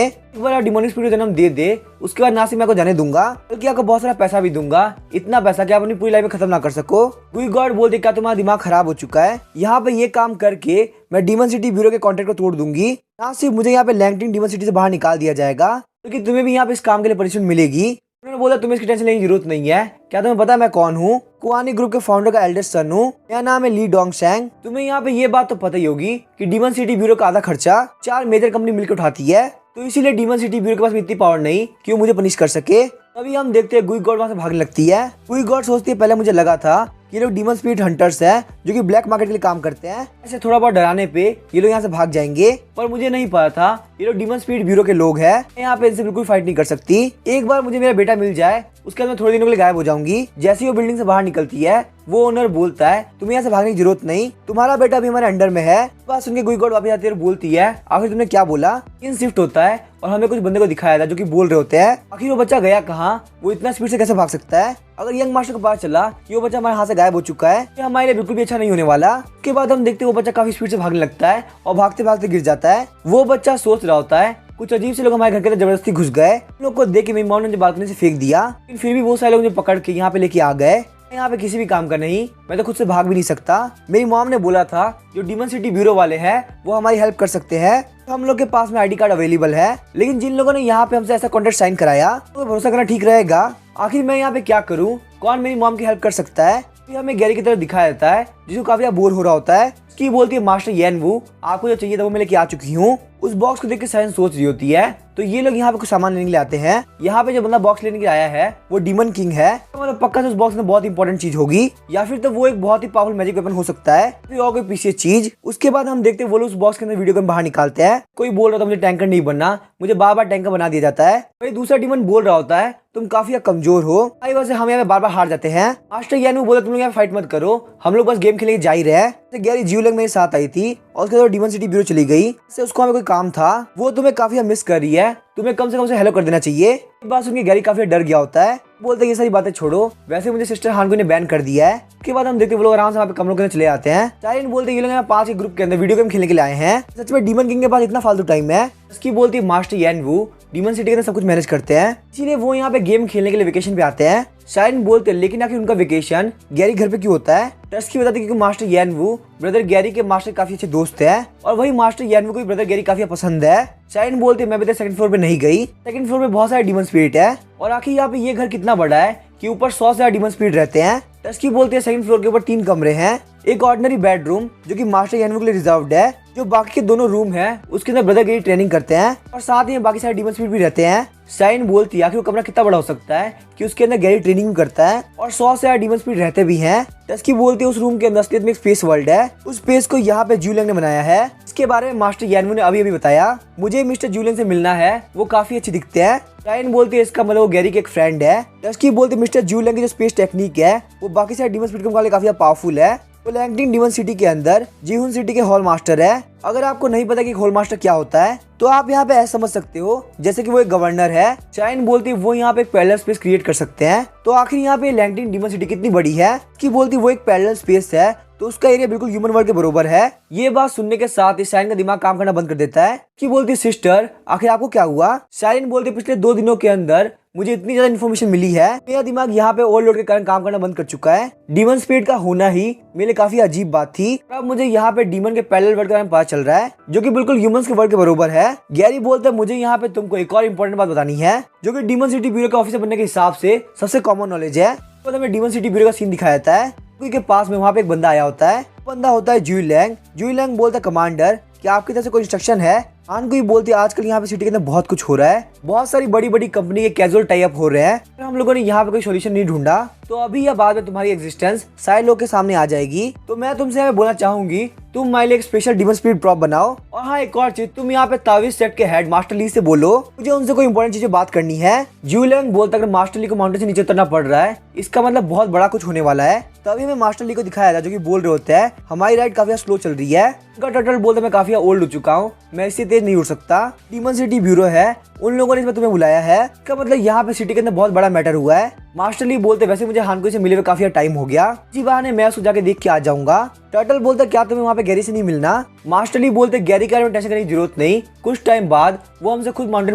एक बार आप डिमोनिक स्पीड को जन्म दे दे उसके बाद ना सिर्फ मैं आपको जाने दूंगा बल्कि आपको बहुत सारा पैसा भी दूंगा, इतना पैसा कि आप अपनी पूरी लाइफ में खत्म ना कर सको। गुई गॉड बोलते क्या तुम्हारा दिमाग खराब हो चुका है, यहाँ पे ये काम करके मैं डीमन सिटी ब्यूरो के कॉन्ट्रैक्ट को तोड़ दूंगी, ना सिर्फ मुझे यहाँ पे लैंगटिंग डीमन सिटी से बाहर निकाल दिया जाएगा क्योंकि तुम्हें भी यहाँ पे इस काम के लिए पनिशमेंट मिलेगी। उन्होंने बोला तुम्हें इसकी टेंशन लेने की जरूरत नहीं है। क्या तुम्हें पता है मैं कौन हूँ? कुआनी ग्रुप के फाउंडर का एल्डेस्ट सन हूँ, मेरा नाम है ली डोंगशैंग। तुम्हें यहाँ पे ये बात तो पता ही होगी कि डीमन सिटी ब्यूरो का आधा खर्चा 4 मेजर कंपनी मिलकर उठाती है, तो इसीलिए डीमन सिटी ब्यूरो के पास इतनी पावर नहीं कि वो मुझे पनिश कर सके। तभी हम देखते हैं गुई गॉड वहाँ से भागने लगती है। गुई गॉड सोचती है पहले मुझे लगा था ये लोग डीमन स्पीड हंटर्स हैं जो कि ब्लैक मार्केट के लिए काम करते हैं, ऐसे थोड़ा बहुत डराने पे ये लोग यहाँ से भाग जाएंगे, पर मुझे नहीं पता था ये लोग डीमन स्पीड ब्यूरो के लोग हैं। मैं यहाँ पे इनसे बिल्कुल फाइट नहीं कर सकती। एक बार मुझे मेरा बेटा मिल जाए उसके बाद मैं थोड़े दिनों के लिए गायब हो जाऊंगी। जैसे ही वो बिल्डिंग से बाहर निकलती है वो ओनर बोलता है तुम्हें यहाँ से भागने की जरूरत नहीं, तुम्हारा बेटा अभी हमारे अंडर में है। बात सुन के गुई गॉड वापस आती है और बोलती है आखिर तुमने क्या बोला। इन शिफ्ट होता है और हमें कुछ बंदे को दिखाया था जो कि बोल रहे होते हैं आखिर वो बच्चा गया कहाँ, वो इतना स्पीड से कैसे भाग सकता है। अगर यंग मास्टर को पता चला कि वो बच्चा हमारे हाथ से गायब हो चुका है ये हमारे लिए बिल्कुल भी अच्छा नहीं होने वाला। उसके बाद हम देखते हैं वो बच्चा काफी स्पीड से भागने लगता है और भागते भागते गिर जाता है। वो बच्चा सोच रहा होता है कुछ अजीब से लोग हमारे घर के अंदर जबरदस्ती घुस गए, लोग को देख के मेरी मॉम ने बालकनी से फेंक दिया, लेकिन फिर भी बहुत सारे लोग मुझे पकड़ के यहाँ पे लेके आ गए। यहाँ पे किसी भी काम का नहीं, मैं तो खुद से भाग भी नहीं सकता। मेरी मॉम ने बोला था जो डीमन सिटी ब्यूरो वाले हैं वो हमारी हेल्प कर सकते हैं, तो हम लोग के पास में आईडी कार्ड अवेलेबल है, लेकिन जिन लोगों ने यहाँ पे हमसे ऐसा कॉन्ट्रैक्ट साइन कराया तो भरोसा करना ठीक रहेगा। आखिर मैं यहाँ पे क्या करूँ, कौन मेरी मॉम की हेल्प कर सकता है। फिर हमें गैरी की तरफ दिखाया जाता है जिसको काफी बोर हो रहा होता है। उसकी बोलती है मास्टर येन वू आपको जो चाहिए था वो मैं लेके आ चुकी हूँ। उस बॉक्स को देख के साइंस सोच रही होती है, तो ये लोग यहाँ पे कुछ सामान लेने के लिए आते हैं। यहाँ पे जो बंदा बॉक्स लेने के लिए आया है वो डीमन किंग है, तो मतलब पक्का से उस बॉक्स में बहुत इंपॉर्टेंट चीज होगी, या फिर तो वो एक बहुत ही पावरफुल मैजिक वेपन हो सकता है, फिर और कोई पीछे चीज। उसके बाद हम देखते हैं वो लोग उस बॉक्स के अंदर वीडियो गेम बाहर निकालते हैं। कोई बोल रहा था मुझे टैंकर नहीं बनना, मुझे बार बार टैंकर बना दिया जाता है। वही दूसरा डीमन बोल रहा होता है तुम काफी कमजोर हो, आई वजह से हम यहाँ पे बार बार हार जाते हैं। मास्टर यान बोला तुम लोग यहाँ फाइट मत करो, हम लोग बस गेम खेलने जा ही रहे। गैरी जियोलैंग मेरे साथ आई थी और उसके बाद डीमन सिटी ब्यूरो चली गई, इससे उसको हमें कोई काम था, वो तुम्हें काफी मिस कर रही है, तुम्हें कम से कम हेलो कर देना चाहिए। ये बात सुन के गैरी काफी डर गया होता है, बोलते ये सारी बातें छोड़ो, वैसे मुझे सिस्टर हानगो ने बैन कर दिया है। उसके बाद हम देखते वो लोग आराम से वहाँ पे कमरों के अंदर चले आते हैं। चाइन बोलते ये लोग यहाँ 5 के ग्रुप के अंदर वीडियो गेम खेलने के लिए आए हैं। सच में डीमन किंग के पास इतना फालतू टाइम है। उसकी बोलती है मास्टर येन वू डीमन सिटी के अंदर सब कुछ मैनेज करते हैं, इसीलिए वो यहाँ पे गेम खेलने के लिए वेकेशन पे आते हैं। शाइन बोलते हैं लेकिन आखिर उनका वेकेशन गैरी घर पे क्यों होता है। टस्की बताती है क्योंकि मास्टर येन वू ब्रदर गैरी के मास्टर काफी अच्छे दोस्त है और वही मास्टर येन वू को ब्रदर गैरी काफी पसंद है। शाइन बोलते मैं भी सेकंड फ्लोर पे नहीं गई, सेकंड फ्लोर पे बहुत सारे डीमन स्पिरिट है और आखिर यहाँ पे ये घर कितना बड़ा है कि ऊपर 100 से ज्यादा डीमन स्पिरिट रहते हैं। टस्की बोलते हैं सेकंड फ्लोर के ऊपर 3 कमरे हैं, एक ऑर्डिनरी बेडरूम जो कि मास्टर येन वू के लिए रिजर्व्ड है, जो बाकी के दोनों रूम है उसके अंदर ब्रदर गैरी ट्रेनिंग करते हैं और साथ ही बाकी सारे डीमन स्पिरिट भी रहते हैं। शाइन बोलती है आखिर वो कमरा कितना बड़ा हो सकता है कि उसके अंदर गैरी ट्रेनिंग भी करता है और 100 से ज्यादा डीमन स्पिरिट रहते भी हैं। टस्की बोलती है उस रूम के अंदर असलियत में एक स्पेस वर्ल्ड है, उस स्पेस को यहाँ पे जियोलैंग ने बनाया है। इसके बारे में मास्टर येन वू ने अभी बताया, मुझे मिस्टर जियोलैंग से मिलना है, वो काफी अच्छे दिखते हैं। शाइन बोलती है इसका मतलब वो गैरी के एक फ्रेंड है। टस्की बोलती है मिस्टर जियोलैंग की जो स्पेस टेक्निक है वो बाकी सारे डीमन स्पिरिट के मुकाबले काफी पावरफुल है। वो लैंगटिंग डीमन सिटी के अंदर जीहुन सिटी के हॉल मास्टर है। अगर आपको नहीं पता कि हॉल मास्टर क्या होता है तो आप यहाँ पे ऐसा समझ सकते हो जैसे कि वो एक गवर्नर है। शाइन बोलती है वो यहाँ पे एक पैरेलल स्पेस क्रिएट कर सकते हैं। तो आखिर यहाँ पे लैंगटिंग डीमन सिटी कितनी बड़ी है कि बोलती वो एक पैरेलल स्पेस है तो उसका एरिया बिल्कुल ह्यूमन वर्ल्ड के बराबर है। ये बात सुनने के साथ ही शाइन का दिमाग काम करना बंद कर देता है कि बोलती सिस्टर आखिर आपको क्या हुआ। शाइन बोलती पिछले 2 दिनों के अंदर मुझे इतनी ज्यादा इन्फॉर्मेशन मिली है, मेरा दिमाग यहाँ पे ओवरलोड के कारण काम करना बंद कर चुका है। डीमन स्पिरिट का होना ही मेरे लिए काफी अजीब बात थी। अब मुझे यहाँ पे डीमन के पैरेलल वर्ल्ड के बारे में पता चल रहा है जो कि बिल्कुल ह्यूमंस के वर्ल्ड के बराबर है। गैरी बोलता है मुझे यहाँ पे तुमको एक और इम्पोर्टेंट बात बतानी है जो कि डीमन सिटी ब्यूरो के ऑफिसर बनने के हिसाब से सबसे कॉमन नॉलेज है। तो हमें डीमन सिटी ब्यूरो का सीन दिखाया जाता है, के पास में वहाँ पे एक बंदा आया होता है, बंदा होता है जियोलैंग। जियोलैंग बोलता है कमांडर क्या आपकी तरफ से कोई इंस्ट्रक्शन है। हान को बोलती है आजकल यहाँ पे सिटी के अंदर बहुत कुछ हो रहा है, बहुत सारी बड़ी बड़ी कंपनी के कैजुअल टाई अप हो रहे हैं, हम लोगों ने यहाँ पे कोई सोल्यूशन नहीं ढूंढा तो अभी या बाद में तुम्हारी एग्जिस्टेंस सारे लोग के सामने आ जाएगी। तो मैं तुमसे यहाँ पे बोलना चाहूंगी, तुम हमारे लिए एक स्पेशल डीमन स्पिरिट प्रॉप बनाओ। और हाँ, एक और चीज, तुम यहाँ पे तावीज सेट के हेड मास्टर ली से बोलो मुझे उनसे कोई इंपॉर्टेंट चीजें बात करनी है। जूलियन बोलता अगर मास्टर ली को माउंटेन से नीचे उतरना पड़ रहा है, इसका मतलब बहुत बड़ा कुछ होने वाला है। तभी हमें मास्टर ली को दिखाया था जो कि बोल रहे होते हैं हमारी राइड काफी स्लो चल रही है। उनका टर्टल बोलता मैं काफी ओल्ड हो चुका हूँ, मैं इससे तेज नहीं उड़ सकता। डीमन सिटी ब्यूरो है, उन लोगों ने इसमें तुम्हें बुलाया है, इसका मतलब यहाँ पे सिटी के अंदर बहुत बड़ा मैटर हुआ है। मास्टर ली बोलते वैसे मुझे हानकोई से मिले हुए काफी टाइम हो गया, इसी बहाने मैं उसको जाके देख के आ जाऊंगा। टर्टल बोलता क्या तुम्हें वहाँ पे गैरी से नहीं मिलना? मास्टर ली बोलते गैरी के बारे में टेंशन करने की जरूरत नहीं, कुछ टाइम बाद वो हमसे खुद माउंटेन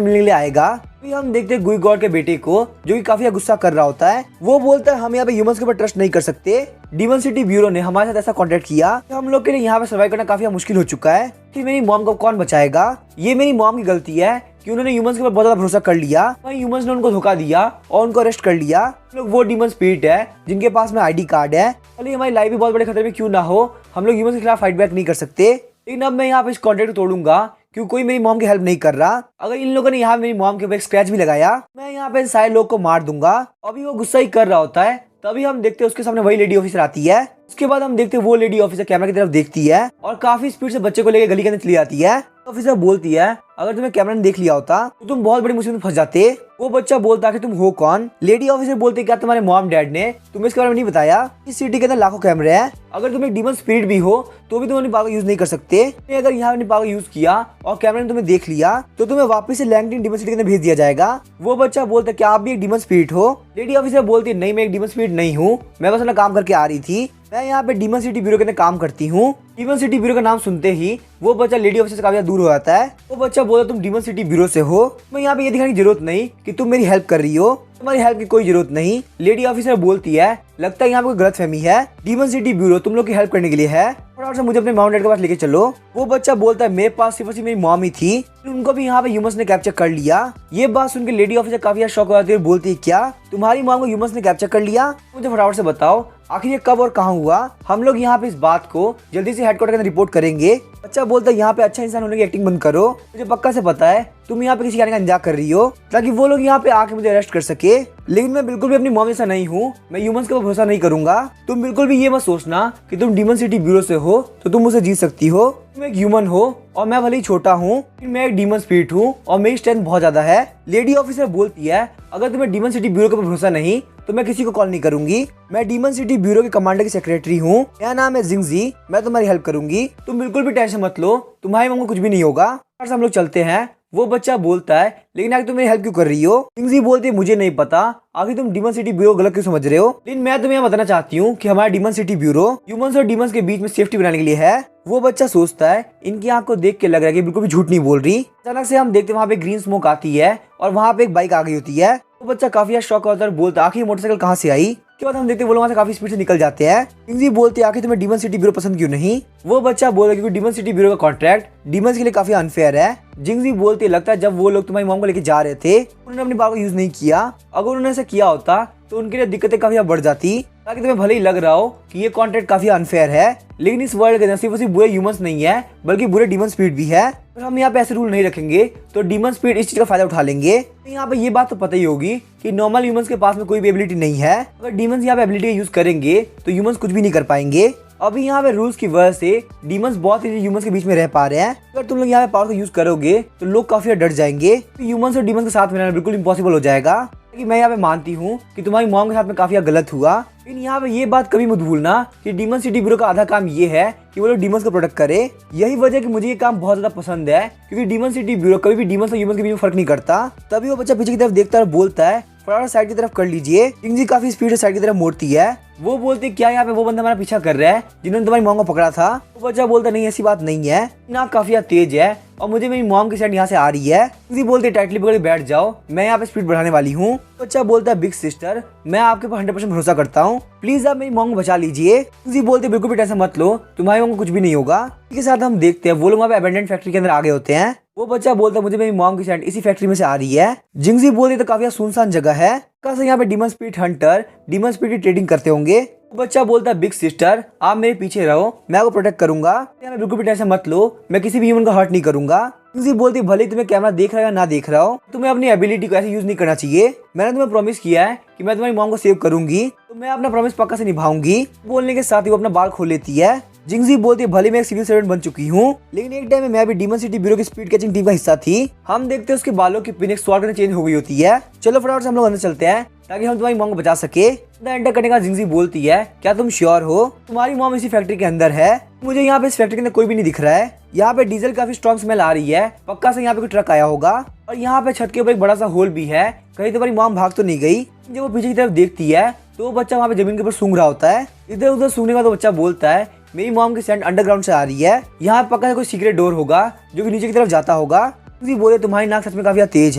मिलने के लिए आएगा। अभी हम देखते हैं गुई गॉड के बेटे को जो कि काफी गुस्सा कर रहा होता है। वो बोलता है हम यहाँ पे ह्यूमंस के ऊपर ट्रस्ट नहीं कर सकते। डीमन सिटी ब्यूरो ने हमारे साथ ऐसा कॉन्ट्रैक्ट किया कि हम लोग के लिए यहाँ पे सर्वाइव करना काफी मुश्किल हो चुका है। कि मेरी मॉम को कौन बचाएगा? ये मेरी मॉम की गलती है कि उन्होंने ह्यूमंस के ऊपर बहुत ज्यादा भरोसा कर लिया। वहीं ह्यूमंस ने उनको धोखा दिया और उनको अरेस्ट कर लिया। लोग वो डीमन स्पिरिट है जिनके पास में आईडी कार्ड है। भले हमारी लाइफ भी बहुत बड़े खतरे में क्यों ना हो, हम लोग ह्यूमंस के खिलाफ फाइट बैक नहीं कर सकते। लेकिन अब मैं यहाँ पे इस कॉन्ट्रैक्ट को तोड़ूंगा क्योंकि कोई मेरी मॉम की हेल्प नहीं कर रहा। अगर इन लोगों ने यहाँ मेरी मॉम के ऊपर स्क्रैच भी लगाया, मैं यहाँ पे सारे लोग को मार दूंगा। अभी वो गुस्सा ही कर रहा होता है, तभी हम देखते हैं उसके सामने वही लेडी ऑफिसर आती है। उसके बाद हम देखते हैं वो लेडी ऑफिसर कैमरा की तरफ देखती है और काफी स्पीड से बच्चे को लेकर गली के अंदर चली जाती है। ऑफिसर बोलती है अगर तुम्हें कैमरा ने देख लिया होता तो तुम बहुत बड़ी मुसीबत में फंस जाते। वो बच्चा बोलता कि तुम हो कौन? लेडी ऑफिसर बोलती क्या तुम्हारे मॉम डैड ने तुम्हें इसके बारे में नहीं बताया? इस सिटी के अंदर लाखों कैमरे हैं, अगर तुम एक डीमन स्पिरिट भी हो तो भी तुम अपनी पावर यूज नहीं कर सकते। अगर यहाँ अपनी पावर यूज किया और कैमरा ने तुम्हें देख लिया तो तुम्हें वापस से लैंगटिन डीमन सिटी के अंदर भेज दिया जाएगा। वो बच्चा बोलता क्या आप भी एक डीमन स्पिरिट हो? लेडी ऑफिसर बोलती नहीं, मैं एक डीमन स्पिरिट नहीं हूँ, मैं बस अपना काम करके आ रही थी। मैं यहाँ पे डीमन सिटी ब्यूरो के अंदर काम करती हूँ। डीमन सिटी ब्यूरो का नाम सुनते ही वो बच्चा लेडी ऑफिसर से काफी दूर हो जाता है। वो बच्चा बोला तुम डीमन सिटी ब्यूरो से हो, मैं यहाँ पे ये दिखाने की जरूरत नहीं कि तुम मेरी हेल्प कर रही हो, तुम्हारी हेल्प की कोई जरूरत नहीं। लेडी ऑफिसर बोलती है लगता है यहाँ पे कोई गलतफहमी है, डीमन सिटी ब्यूरो तुम लोग की हेल्प करने के लिए है, फटाफट से मुझे अपने मॉम डैड के पास लेके चलो। वो बच्चा बोलता है मेरे पास सिर्फ मेरी मॉम ही थी, उनको भी यहाँ पे ह्यूमंस ने कैप्चर कर लिया। ये बात सुन के लेडी ऑफिसर काफी शॉक हो जाती है, बोलती है क्या तुम्हारी मॉम को ह्यूमंस ने कैप्चर कर लिया? मुझे फटाफट से बताओ आखिर ये कब और कहाँ हुआ? हम लोग यहाँ पे इस बात को जल्दी से हेडक्वार्टर के अंदर रिपोर्ट करेंगे। बच्चा बोलता है यहाँ पे अच्छा इंसान होने की एक्टिंग बंद करो, मुझे पक्का से पता है तुम यहाँ पे किसी आने का इंतजार कर रही हो ताकि वो लोग यहाँ पे आके मुझे अरेस्ट कर सके। लेकिन मैं बिल्कुल भी अपनी मॉम जैसा नहीं हूँ, मैं ह्यूमंस के ऊपर भरोसा नहीं करूंगा। तुम बिल्कुल भी ये मत सोचना कि तुम डीमन सिटी ब्यूरो से हो तो तुम मुझसे जीत सकती हो। तुम एक ह्यूमन हो और मैं भले ही छोटा हूँ, मैं एक डीमन स्पिरिट हूँ और मेरी स्ट्रेंथ बहुत ज्यादा है। लेडी ऑफिसर बोलती है अगर तुम्हें डीमन सिटी ब्यूरो के ऊपर भरोसा नहीं तो मैं किसी को कॉल नहीं करूंगी। मैं डीमन सिटी ब्यूरो के कमांडर की सेक्रेटरी हूँ, मेरा नाम है जिंगजी, मैं तुम्हारी हेल्प करूंगी, तुम बिल्कुल भी टेंशन मत लो, तुम्हारी मॉम को कुछ भी नहीं होगा। हम लोग चलते हैं। वो बच्चा बोलता है लेकिन आगे तुम मेरी हेल्प क्यों कर रही हो? जिंगजी बोलती है मुझे नहीं पता, आखिर तुम डीमन सिटी ब्यूरो गलत क्यों समझ रहे हो, लेकिन मैं तुम्हें बताना चाहती हूँ कि हमारा डीमन सिटी ब्यूरो ह्यूमंस और डीमंस के बीच में सेफ्टी बनाने के लिए है। वो बच्चा सोचता है इनकी आंख को देख के लग रहा है कि बिल्कुल भी झूठ नहीं बोल रही। अचानक से हम देखते हैं वहाँ पे ग्रीन स्मोक आती है और वहाँ पे एक बाइक आ गई होती है। वो बच्चा काफी शॉक होता है, बोलता आखिर मोटरसाइकिल कहाँ से आई? के बाद हम देखते हैं वो लोग वहाँ से काफी स्पीड से निकल जाते हैं। जिंगजी बोलते आखिर तुम्हें डीमन सिटी ब्यूरो पसंद क्यों नहीं? वो बच्चा बोल क्योंकि डीमन सिटी ब्यूरो का कॉन्ट्रैक्ट डीमंस के लिए काफी अनफेयर है। जिंगजी बोलते लगता है जब वो लोग तुम्हारी मॉम को लेके जा रहे थे उन्होंने अपनी पावर को यूज नहीं किया, अगर उन्होंने ऐसा किया होता तो उनके लिए दिक्कतें काफी बढ़ जाती। ताकि तुम्हें भले ही लग रहा हो कि ये कॉन्ट्रैक्ट काफी अनफेयर है, लेकिन इस वर्ल्ड के अंदर सिर्फ बुरे ह्यूमंस नहीं है बल्कि बुरे डीमन स्पिरिट भी है। अगर हम यहाँ पे ऐसे रूल नहीं रखेंगे तो डीमन स्पिरिट इस चीज का फायदा उठा लेंगे। तो यहाँ पे ये बात तो पता ही होगी कि नॉर्मल ह्यूमंस के पास में कोई भी एबिलिटी नहीं है, अगर डीमंस यहाँ पे एबिलिटी यूज करेंगे तो ह्यूमंस कुछ भी नहीं कर पाएंगे। अभी यहाँ पे रूल्स की वजह से डीमंस बहुत ही ह्यूमंस के बीच में रह पा रहे हैं। अगर तुम लोग यहाँ पे पावर को यूज करोगे तो लोग काफी डर जाएंगे, तो ह्यूमंस और डीमंस के साथ में रहना बिल्कुल इम्पॉसिबल हो जाएगा। कि मैं यहाँ पे मानती हूँ कि तुम्हारी मॉम के साथ में काफी गलत हुआ, लेकिन यहाँ पे ये बात कभी मत भूलना कि डीमन सिटी ब्यूरो का आधा काम ये है कि वो लोग डीमंस को प्रोटेक्ट करे। यही वजह कि मुझे ये काम बहुत ज्यादा पसंद है, क्योंकि डीमन सिटी ब्यूरो कभी भी डीमंस और ह्यूमंस के बीच में फर्क नहीं करता। तभी वो बच्चा पीछे की तरफ देखता है और बोलता है फटाफट साइड की तरफ कर लीजिए। जिंगजी काफी स्पीड से साइड की तरफ मोड़ती है। वो बोलते क्या यहाँ पे वो बंदा हमारा पीछा कर रहा है जिन्होंने तुम्हारी मॉम को पकड़ा था? वो बच्चा बोलता नहीं ऐसी बात नहीं है, ना काफी तेज है और मुझे मेरी मॉम की साइड यहाँ से आ रही है। जिंगजी बोलते टाइटली पकड़ के बैठ जाओ, मैं यहाँ पे स्पीड बढ़ाने वाली हूँ। बच्चा बोलता है बिग सिस्टर मैं आपके ऊपर 100% भरोसा करता हूँ, प्लीज आप मेरी मॉम को बचा लीजिए। जिंगजी बोलते बिल्कुल भी टेंशन मत लो, तुम्हारी मॉम को कुछ भी नहीं होगा। इसके साथ हम देखते हैं वो लोग वहाँ पे अबेंडेंट फैक्ट्री के अंदर आ गए होते हैं। वो बच्चा बोलता है मुझे मेरी मॉम की साइड इसी फैक्ट्री में से आ रही है। जिंगजी बोलती तो काफी सुनसान जगह है, कैसे यहाँ पे demon spirit Hunter demon spirit की ट्रेडिंग करते होंगे। बच्चा बोलता है बिग सिस्टर आप मेरे पीछे रहो, मैं आपको प्रोटेक्ट करूंगा, बिल्कुल भी टेंशन मत लो, मैं किसी भी ह्यूमन को हर्ट नहीं करूंगा। जिंगजी बोलती भले तुम्हें कैमरा देख रहा है या ना देख रहा हो, तुम्हें अपनी एबिलिटी को ऐसे यूज नहीं करना चाहिए। मैंने तुम्हें प्रॉमिस किया है कि मैं तुम्हारी मॉम को सेव करूंगी, तो मैं अपना प्रॉमिस पक्का से निभाऊंगी। बोलने के साथ ही वो अपना बाल खोल लेती है। जिंगजी बोलती है भले मैं एक सिविल सर्वेंट बन चुकी हूँ, लेकिन एक टाइम में मैं भी डीमन सिटी ब्यूरो की स्पीड कैचिंग टीम का हिस्सा थी। हम देखते हैं उसके बालों की पिन एक स्वाड करने चेंज हो गई होती है। चलो फटाफट से हम लोग अंदर चलते हैं ताकि हम तुम्हारी मॉम को बचा सके। एंटर करने का जिंगजी बोलती है क्या तुम श्योर हो तुम्हारी मॉम इसी फैक्ट्री के अंदर है? मुझे यहाँ पे इस फैक्ट्री के अंदर कोई भी नहीं दिख रहा है। यहाँ पे डीजल काफी स्ट्रॉन्ग स्मेल आ रही है, पक्का से यहाँ पे कोई ट्रक आया होगा। और यहाँ पे छत के ऊपर एक बड़ा सा होल भी है, कहीं तुम्हारी मॉम भाग तो नहीं गई। जब वो पीछे की तरफ देखती है तो वो बच्चा वहाँ पे जमीन के ऊपर सूंघ रहा होता है। इधर उधर सूंघने का तो बच्चा बोलता है मेरी मॉम की सेंट अंडरग्राउंड से आ रही है, यहाँ पे पक्का से कोई सीक्रेट डोर होगा जो कि नीचे की तरफ जाता होगा। बोले तुम्हारी नाक सच में काफी तेज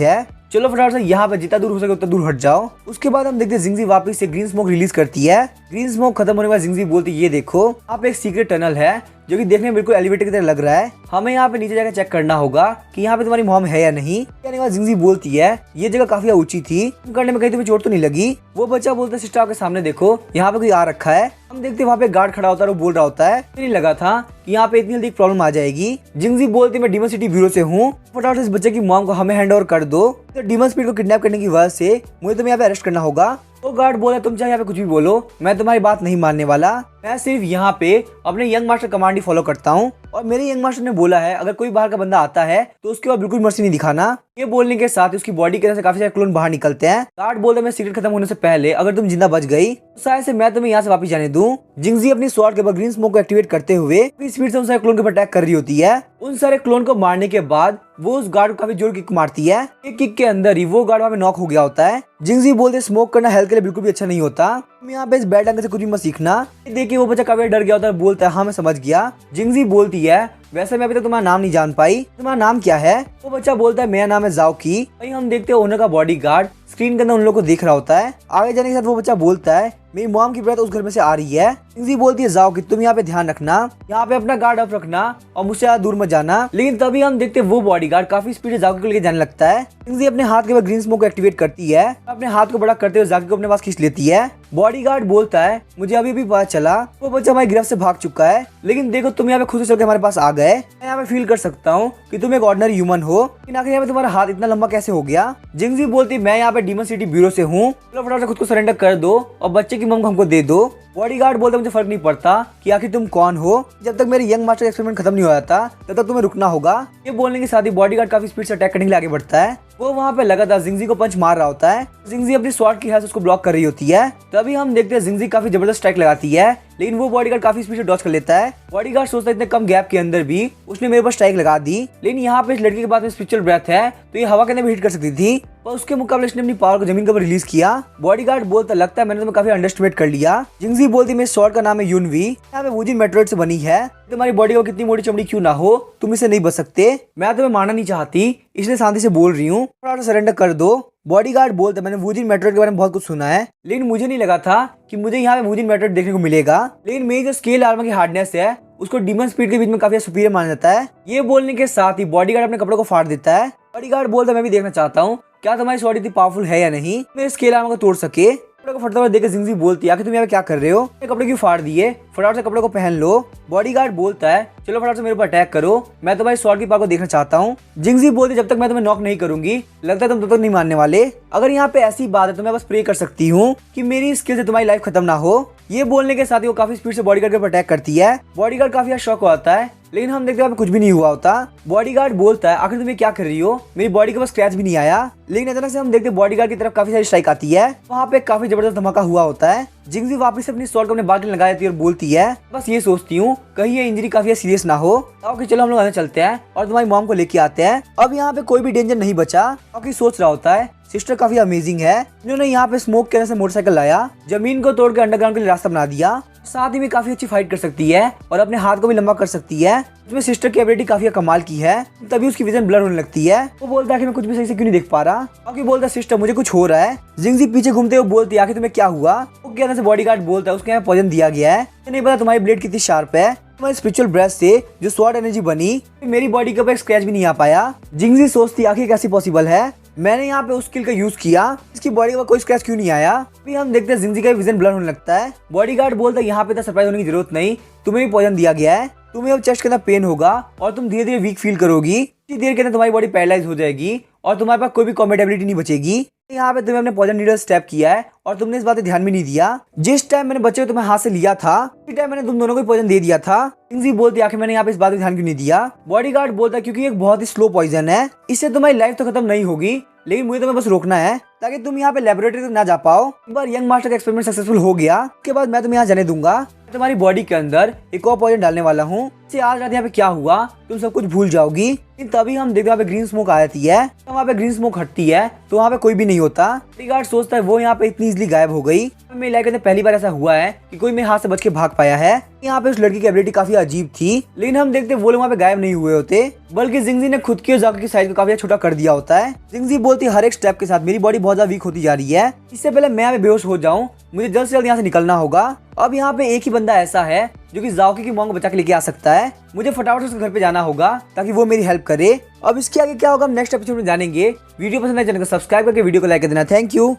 है, चलो फटाफट से यहाँ पे जितना दूर हो सके उतना दूर हट जाओ। उसके बाद हम देखते हैं जिंगजी वापस से ग्रीन स्मोक रिलीज करती है। ग्रीन स्मोक खत्म होने के बाद जिंगजी बोलती है ये देखो आप एक सीक्रेट टनल है जो कि देखने में बिल्कुल एलिवेटर की तरह लग रहा है। हमें यहाँ पे नीचे जाकर चेक करना होगा कि यहाँ पे तुम्हारी मॉम है या नहीं। कहने के बाद जिंगजी बोलती है ये जगह काफी ऊंची थी, करने में कहीं तुम्हें चोट तो नहीं लगी? वो बच्चा बोलता है सिस्टर आपके सामने देखो यहाँ पे कोई आ रखा है। हम देखते वहाँ पे गार्ड खड़ा होता है और बोल रहा होता है नहीं लगा था कि यहाँ पे इतनी जल्दी प्रॉब्लम आ जाएगी। जिंगजी बोलती मैं डीमन सिटी ब्यूरो से हूँ, फटाफट से इस बच्चे की मॉम को हमें हैंड ओवर कर दो। तो डीमन स्पीड को किडनैप करने की वजह से मुझे तुम्हें यहाँ पे अरेस्ट करना होगा। तो गार्ड बोला तुम चाहे यहाँ पे कुछ भी बोलो, मैं तुम्हारी बात नहीं मानने वाला। मैं सिर्फ यहाँ पे अपने यंग मास्टर कमांड ही फॉलो करता हूँ और मेरे यंग मास्टर ने बोला है अगर कोई बाहर का बंदा आता है तो उसके बाद बिल्कुल मर्सी नहीं दिखाना। ये बोलने के साथ उसकी बॉडी के अंदर से काफी सारे क्लोन बाहर निकलते हैं। गार्ड बोलते मैं सीक्रेट खत्म होने से पहले अगर तुम जिंदा बच गई तो शायद से मैं तुम्हें यहाँ से वापस जाने दूं। जिंगजी अपनी स्वॉर्ड के ऊपर ग्रीन स्मोक को एक्टिवेट करते हुए स्पीड से उन सारे क्लोन के ऊपर अटैक कर रही होती है। उन सारे क्लोन को मारने के बाद वो उस गार्ड को काफी जोर किक मारती है। एक किक के अंदर ही वो गार्ड वहाँ पे नॉक हो गया होता है। जिंगजी बोलते स्मोक करना हेल्थ के लिए बिल्कुल भी अच्छा नहीं होता, तुम यहाँ पे इस बैड एंगल से कुछ भी मत सीखना। देखिए वो बच्चा काफी डर गया होता है, बोलता है हाँ मैं समझ गया। जिंगजी बोलती है वैसे मैं अभी तक तुम्हारा नाम नहीं जान पाई, तुम्हारा नाम क्या है? वो बच्चा बोलता है मेरा नाम है जाओकी। वहीं हम देखते हैं ओनर का बॉडीगार्ड स्क्रीन के अंदर उन लोगों को देख रहा होता है। आगे जाने के साथ वो बच्चा बोलता है मेरी मॉम की ब्रेथ उस घर में से आ रही है। जिंगजी बोलती है जाओकी तुम यहाँ पे ध्यान रखना, यहाँ पे अपना गार्ड अप रखना और मुझसे ज्यादा दूर मत जाना। लेकिन तभी हम देखते हैं वो बॉडीगार्ड काफी स्पीड से जाओकी को लेके जाने लगता है। जिंगजी अपने हाथ के ऊपर ग्रीन स्मोक को एक्टिवेट करती है, अपने हाथ को बड़ा करते हुए जाओकी को अपने पास खींच लेती है। बॉडीगार्ड बोलता है मुझे अभी भी पता चला वो बच्चा हमारी गिरफ्त से भाग चुका है, लेकिन देखो तुम यहाँ पे खुद से चल के हमारे पास आ गए। मैं यहाँ पे फील कर सकता हूँ कि तुम एक ऑर्डिनरी ह्यूमन हो, लेकिन आखिर यहाँ पे तुम्हारा हाथ इतना लंबा कैसे हो गया? जिंगजी बोलती मैं यहाँ पे डीमन सिटी ब्यूरो से हूँ, चलो फटाफट से खुद को सरेंडर कर दो और बच्चे की मम को हमको दे दो। बॉडीगार्ड बोलते मुझे फर्क नहीं पड़ता कि आखिर तुम कौन हो, जब तक मेरे यंग मास्टर एक्सपेरिमेंट खत्म नहीं हो जाता तब तक तुम्हें रुकना होगा। ये बोलने के साथ ही बॉडीगार्ड काफी स्पीड से अटैक करने के लिए आगे बढ़ता है। वो वहाँ पे लगातार जिंगजी को पंच मार रहा होता है। जिंगजी अपनी स्वॉर्ड की हेल्थ उसको ब्लॉक कर रही होती है। तभी हम देखते हैं जिंगजी काफी जबरदस्त स्ट्राइक लगाती है, लेकिन वो बॉडीगार्ड काफी स्पीड से डॉज कर लेता है। बॉडीगार्ड सोचता है इतने कम गैप के अंदर भी उसने मेरे पर स्ट्राइक लगा दी, लेकिन यहाँ पे इस लड़के के पास में स्पिरिचुअल ब्रेथ है तो ये हवा के अंदर भी हिट कर सकती थी, पर उसके मुकाबले इसने अपनी पावर को जमीन के ऊपर रिलीज किया। बॉडीगार्ड बोलता लगता है मैंने तुम्हें काफी अंडरस्टिमेट कर लिया। जिंगजी बोलती मेरे स्वॉर्ड का नाम है यूनवी, यहाँ पे वुजिन मेट्रोइड से बनी है, तुम्हारी बॉडी को कितनी मोटी चमड़ी क्यों ना हो तुम इसे नहीं बच सकते। मैं तुम्हें मारना नहीं चाहती इसलिए शांति से बोल रही हूँ, सरेंडर कर दो। बॉडीगार्ड बोलते मैंने वुजिन मेट्रोइड के बारे में बहुत कुछ सुना है, लेकिन मुझे नहीं लगा था कि मुझे यहाँ पे वुजिन मेट्रोइड देखने को मिलेगा। लेकिन मेरी जो स्केल आर्मर की हार्डनेस है उसको डीमन स्पीड के बीच में काफी सुपीरियर माना जाता है। ये बोलने के साथ ही बॉडीगार्ड अपने कपड़ों को फाड़ देता है। बॉडीगार्ड बोलता मैं भी देखना चाहता हूँ क्या तुम्हारी स्वॉर्ड इतनी पावरफुल है या नहीं, मेरे स्केल आर्मर को तोड़ सके। कपड़े को फटता हुआ देख जिंगजी बोलती है आखिर तुम यहाँ पे क्या कर रहे हो, कपड़े क्यों फाड़ दिए, फटाफट से कपड़े को पहन लो। बॉडीगार्ड बोलता है चलो फटाफट से मेरे ऊपर अटैक करो, मैं तुम्हारी स्वॉर्ड की पावर को देखना चाहता हूँ। जिंगजी बोलती जब तक मैं तुम्हें नॉक नहीं करूंगी लगता है तुम तब तक नहीं मानने वाले। अगर यहाँ पे ऐसी बात है तो मैं बस प्रे कर सकती हूँ कि मेरी स्किल से तुम्हारी लाइफ खत्म ना हो। ये बोलने के साथ ही वो काफी स्पीड से बॉडीगार्ड के ऊपर अटैक करती है। बॉडीगार्ड काफी शॉक होता है, लेकिन हम देखते हैं कुछ भी नहीं हुआ होता। बॉडीगार्ड बोलता है आखिर तुम ये क्या कर रही हो, मेरी बॉडी के पास स्क्रैच भी नहीं आया। लेकिन अचानक से हम देखते हैं बॉडीगार्ड की तरफ काफी सारी स्ट्राइक आती है, वहाँ पे काफी जबरदस्त धमाका हुआ होता है। जिंगजी वापस अपनी स्वॉर्ड को अपने बाल में लगा देती है और बोलती है बस ये सोचती हूँ कहीं ये इंजरी काफी सीरियस ना हो। ओके चलो हम लोग अंदर चलते हैं और तुम्हारी मॉम को लेके आते हैं। अब यहाँ पे कोई भी डेंजर नहीं बचा। ओके सोच रहा होता है सिस्टर काफी अमेजिंग है, इन्होंने यहाँ पे स्मोक के से मोटरसाइकिल लाया, जमीन को तोड़ के अंडरग्राउंड के लिए रास्ता बना दिया, साथ ही भी काफी अच्छी फाइट कर सकती है और अपने हाथ को भी लंबा कर सकती है। इसमें सिस्टर की एबिलिटी काफी कमाल की है। तभी उसकी विजन ब्लर होने लगती है। वो बोलता है कि मैं कुछ भी सही से क्यों नहीं देख पा रहा। ओके बोलता है सिस्टर मुझे कुछ हो रहा है। जिंगजी पीछे घूमते हुए बोलती है आखिर तुम्हें क्या हुआ। वो कहने से बॉडीगार्ड बोलता है उसके यहाँ पॉइजन दिया गया है, नहीं पता तुम्हारी ब्लेड कितनी शार्प है, तुम्हारी स्पिरिचुअल ब्रेथ से जो स्वॉर्ड एनर्जी बनी मेरी बॉडी के ऊपर स्क्रैच भी नहीं आ पाया। जिंगजी सोचती आखिर कैसी पॉसिबल है, मैंने यहाँ पे उस स्किल का यूज किया, इसकी बॉडी का कोई स्क्रैच क्यों नहीं आया। फिर हम देखते हैं जिंगजी का विजन ब्लर होने लगता है। बॉडीगार्ड बोलता है यहाँ पे तो सरप्राइज होने की जरूरत नहीं, तुम्हें भी पॉइजन दिया गया है, तुम्हें अब चेस्ट के अंदर पेन होगा और तुम धीरे धीरे वीक फील करोगी, इतनी देर के अंदर तुम्हारी बॉडी पैरालाइज हो जाएगी और तुम्हारे पास कोई भी कॉम्बैट एबिलिटी नहीं बचेगी। यहाँ पे तुम्हें अपने पॉइजन नीडल स्टेप किया है और तुमने इस बात पे ध्यान भी नहीं दिया। जिस टाइम मैंने बच्चे को तुम्हें हाथ से लिया था उसी टाइम मैंने तुम दोनों को पॉइजन दे दिया था। जिंगजी बोलती आखिर मैंने यहाँ पे इस बात पे ध्यान क्यों नहीं दिया। बॉडीगार्ड बोलता क्योंकि एक बहुत ही स्लो पॉइजन है, इससे तुम्हारी लाइफ तो खत्म नहीं होगी, लेकिन मुझे तुम्हें बस रोकना है ताकि तुम यहाँ पे लेबोरेटरी तक ना जा पाओ। एक बार यंग मास्टर का एक्सपेरिमेंट सक्सेसफुल हो गया उसके बाद मैं तुम्हें यहाँ जाने दूंगा। तुम्हारी बॉडी के अंदर एक और पॉइजन डालने वाला हूँ। इससे आज रात यहाँ पे क्या हुआ तुम सब कुछ भूल जाओगी। तभी हम देखते हैं वहाँ पे ग्रीन स्मोक आ जाती है, तो वहाँ पे ग्रीन स्मोक हटती है तो वहाँ पे कोई भी नहीं होता। बॉडीगार्ड सोचता है वो यहाँ पे इतनी इजीली गायब हो गई। मेरे इलाके में पहली बार ऐसा हुआ है कि कोई मेरे हाथ से बच के भाग पाया है। यहाँ पे उस लड़की की एबिलिटी काफी अजीब थी, लेकिन हम देखते वो लोग वहाँ पे गायब नहीं हुए होते, बल्कि जिंगजी ने खुद की और जाकी की साइज को काफी छोटा कर दिया होता है। जिंगजी बोलती हर एक स्टेप के साथ मेरी बॉडी बहुत ज्यादा वीक होती जा रही है, इससे पहले मैं यहाँ पे बेहोश हो जाऊं मुझे जल्द से जल्द यहाँ से निकलना होगा। अब यहाँ पे एक ही बंदा ऐसा है जो कि जाओकी की मॉम को बचा के लेके आ सकता है। मुझे फटाफट उसके घर पे जाना होगा ताकि वो मेरी हेल्प करे। अब इसके आगे क्या होगा हम नेक्स्ट एपिसोड में जानेंगे। वीडियो पसंद है चैनल को सब्सक्राइब करके वीडियो को लाइक कर देना। Thank you.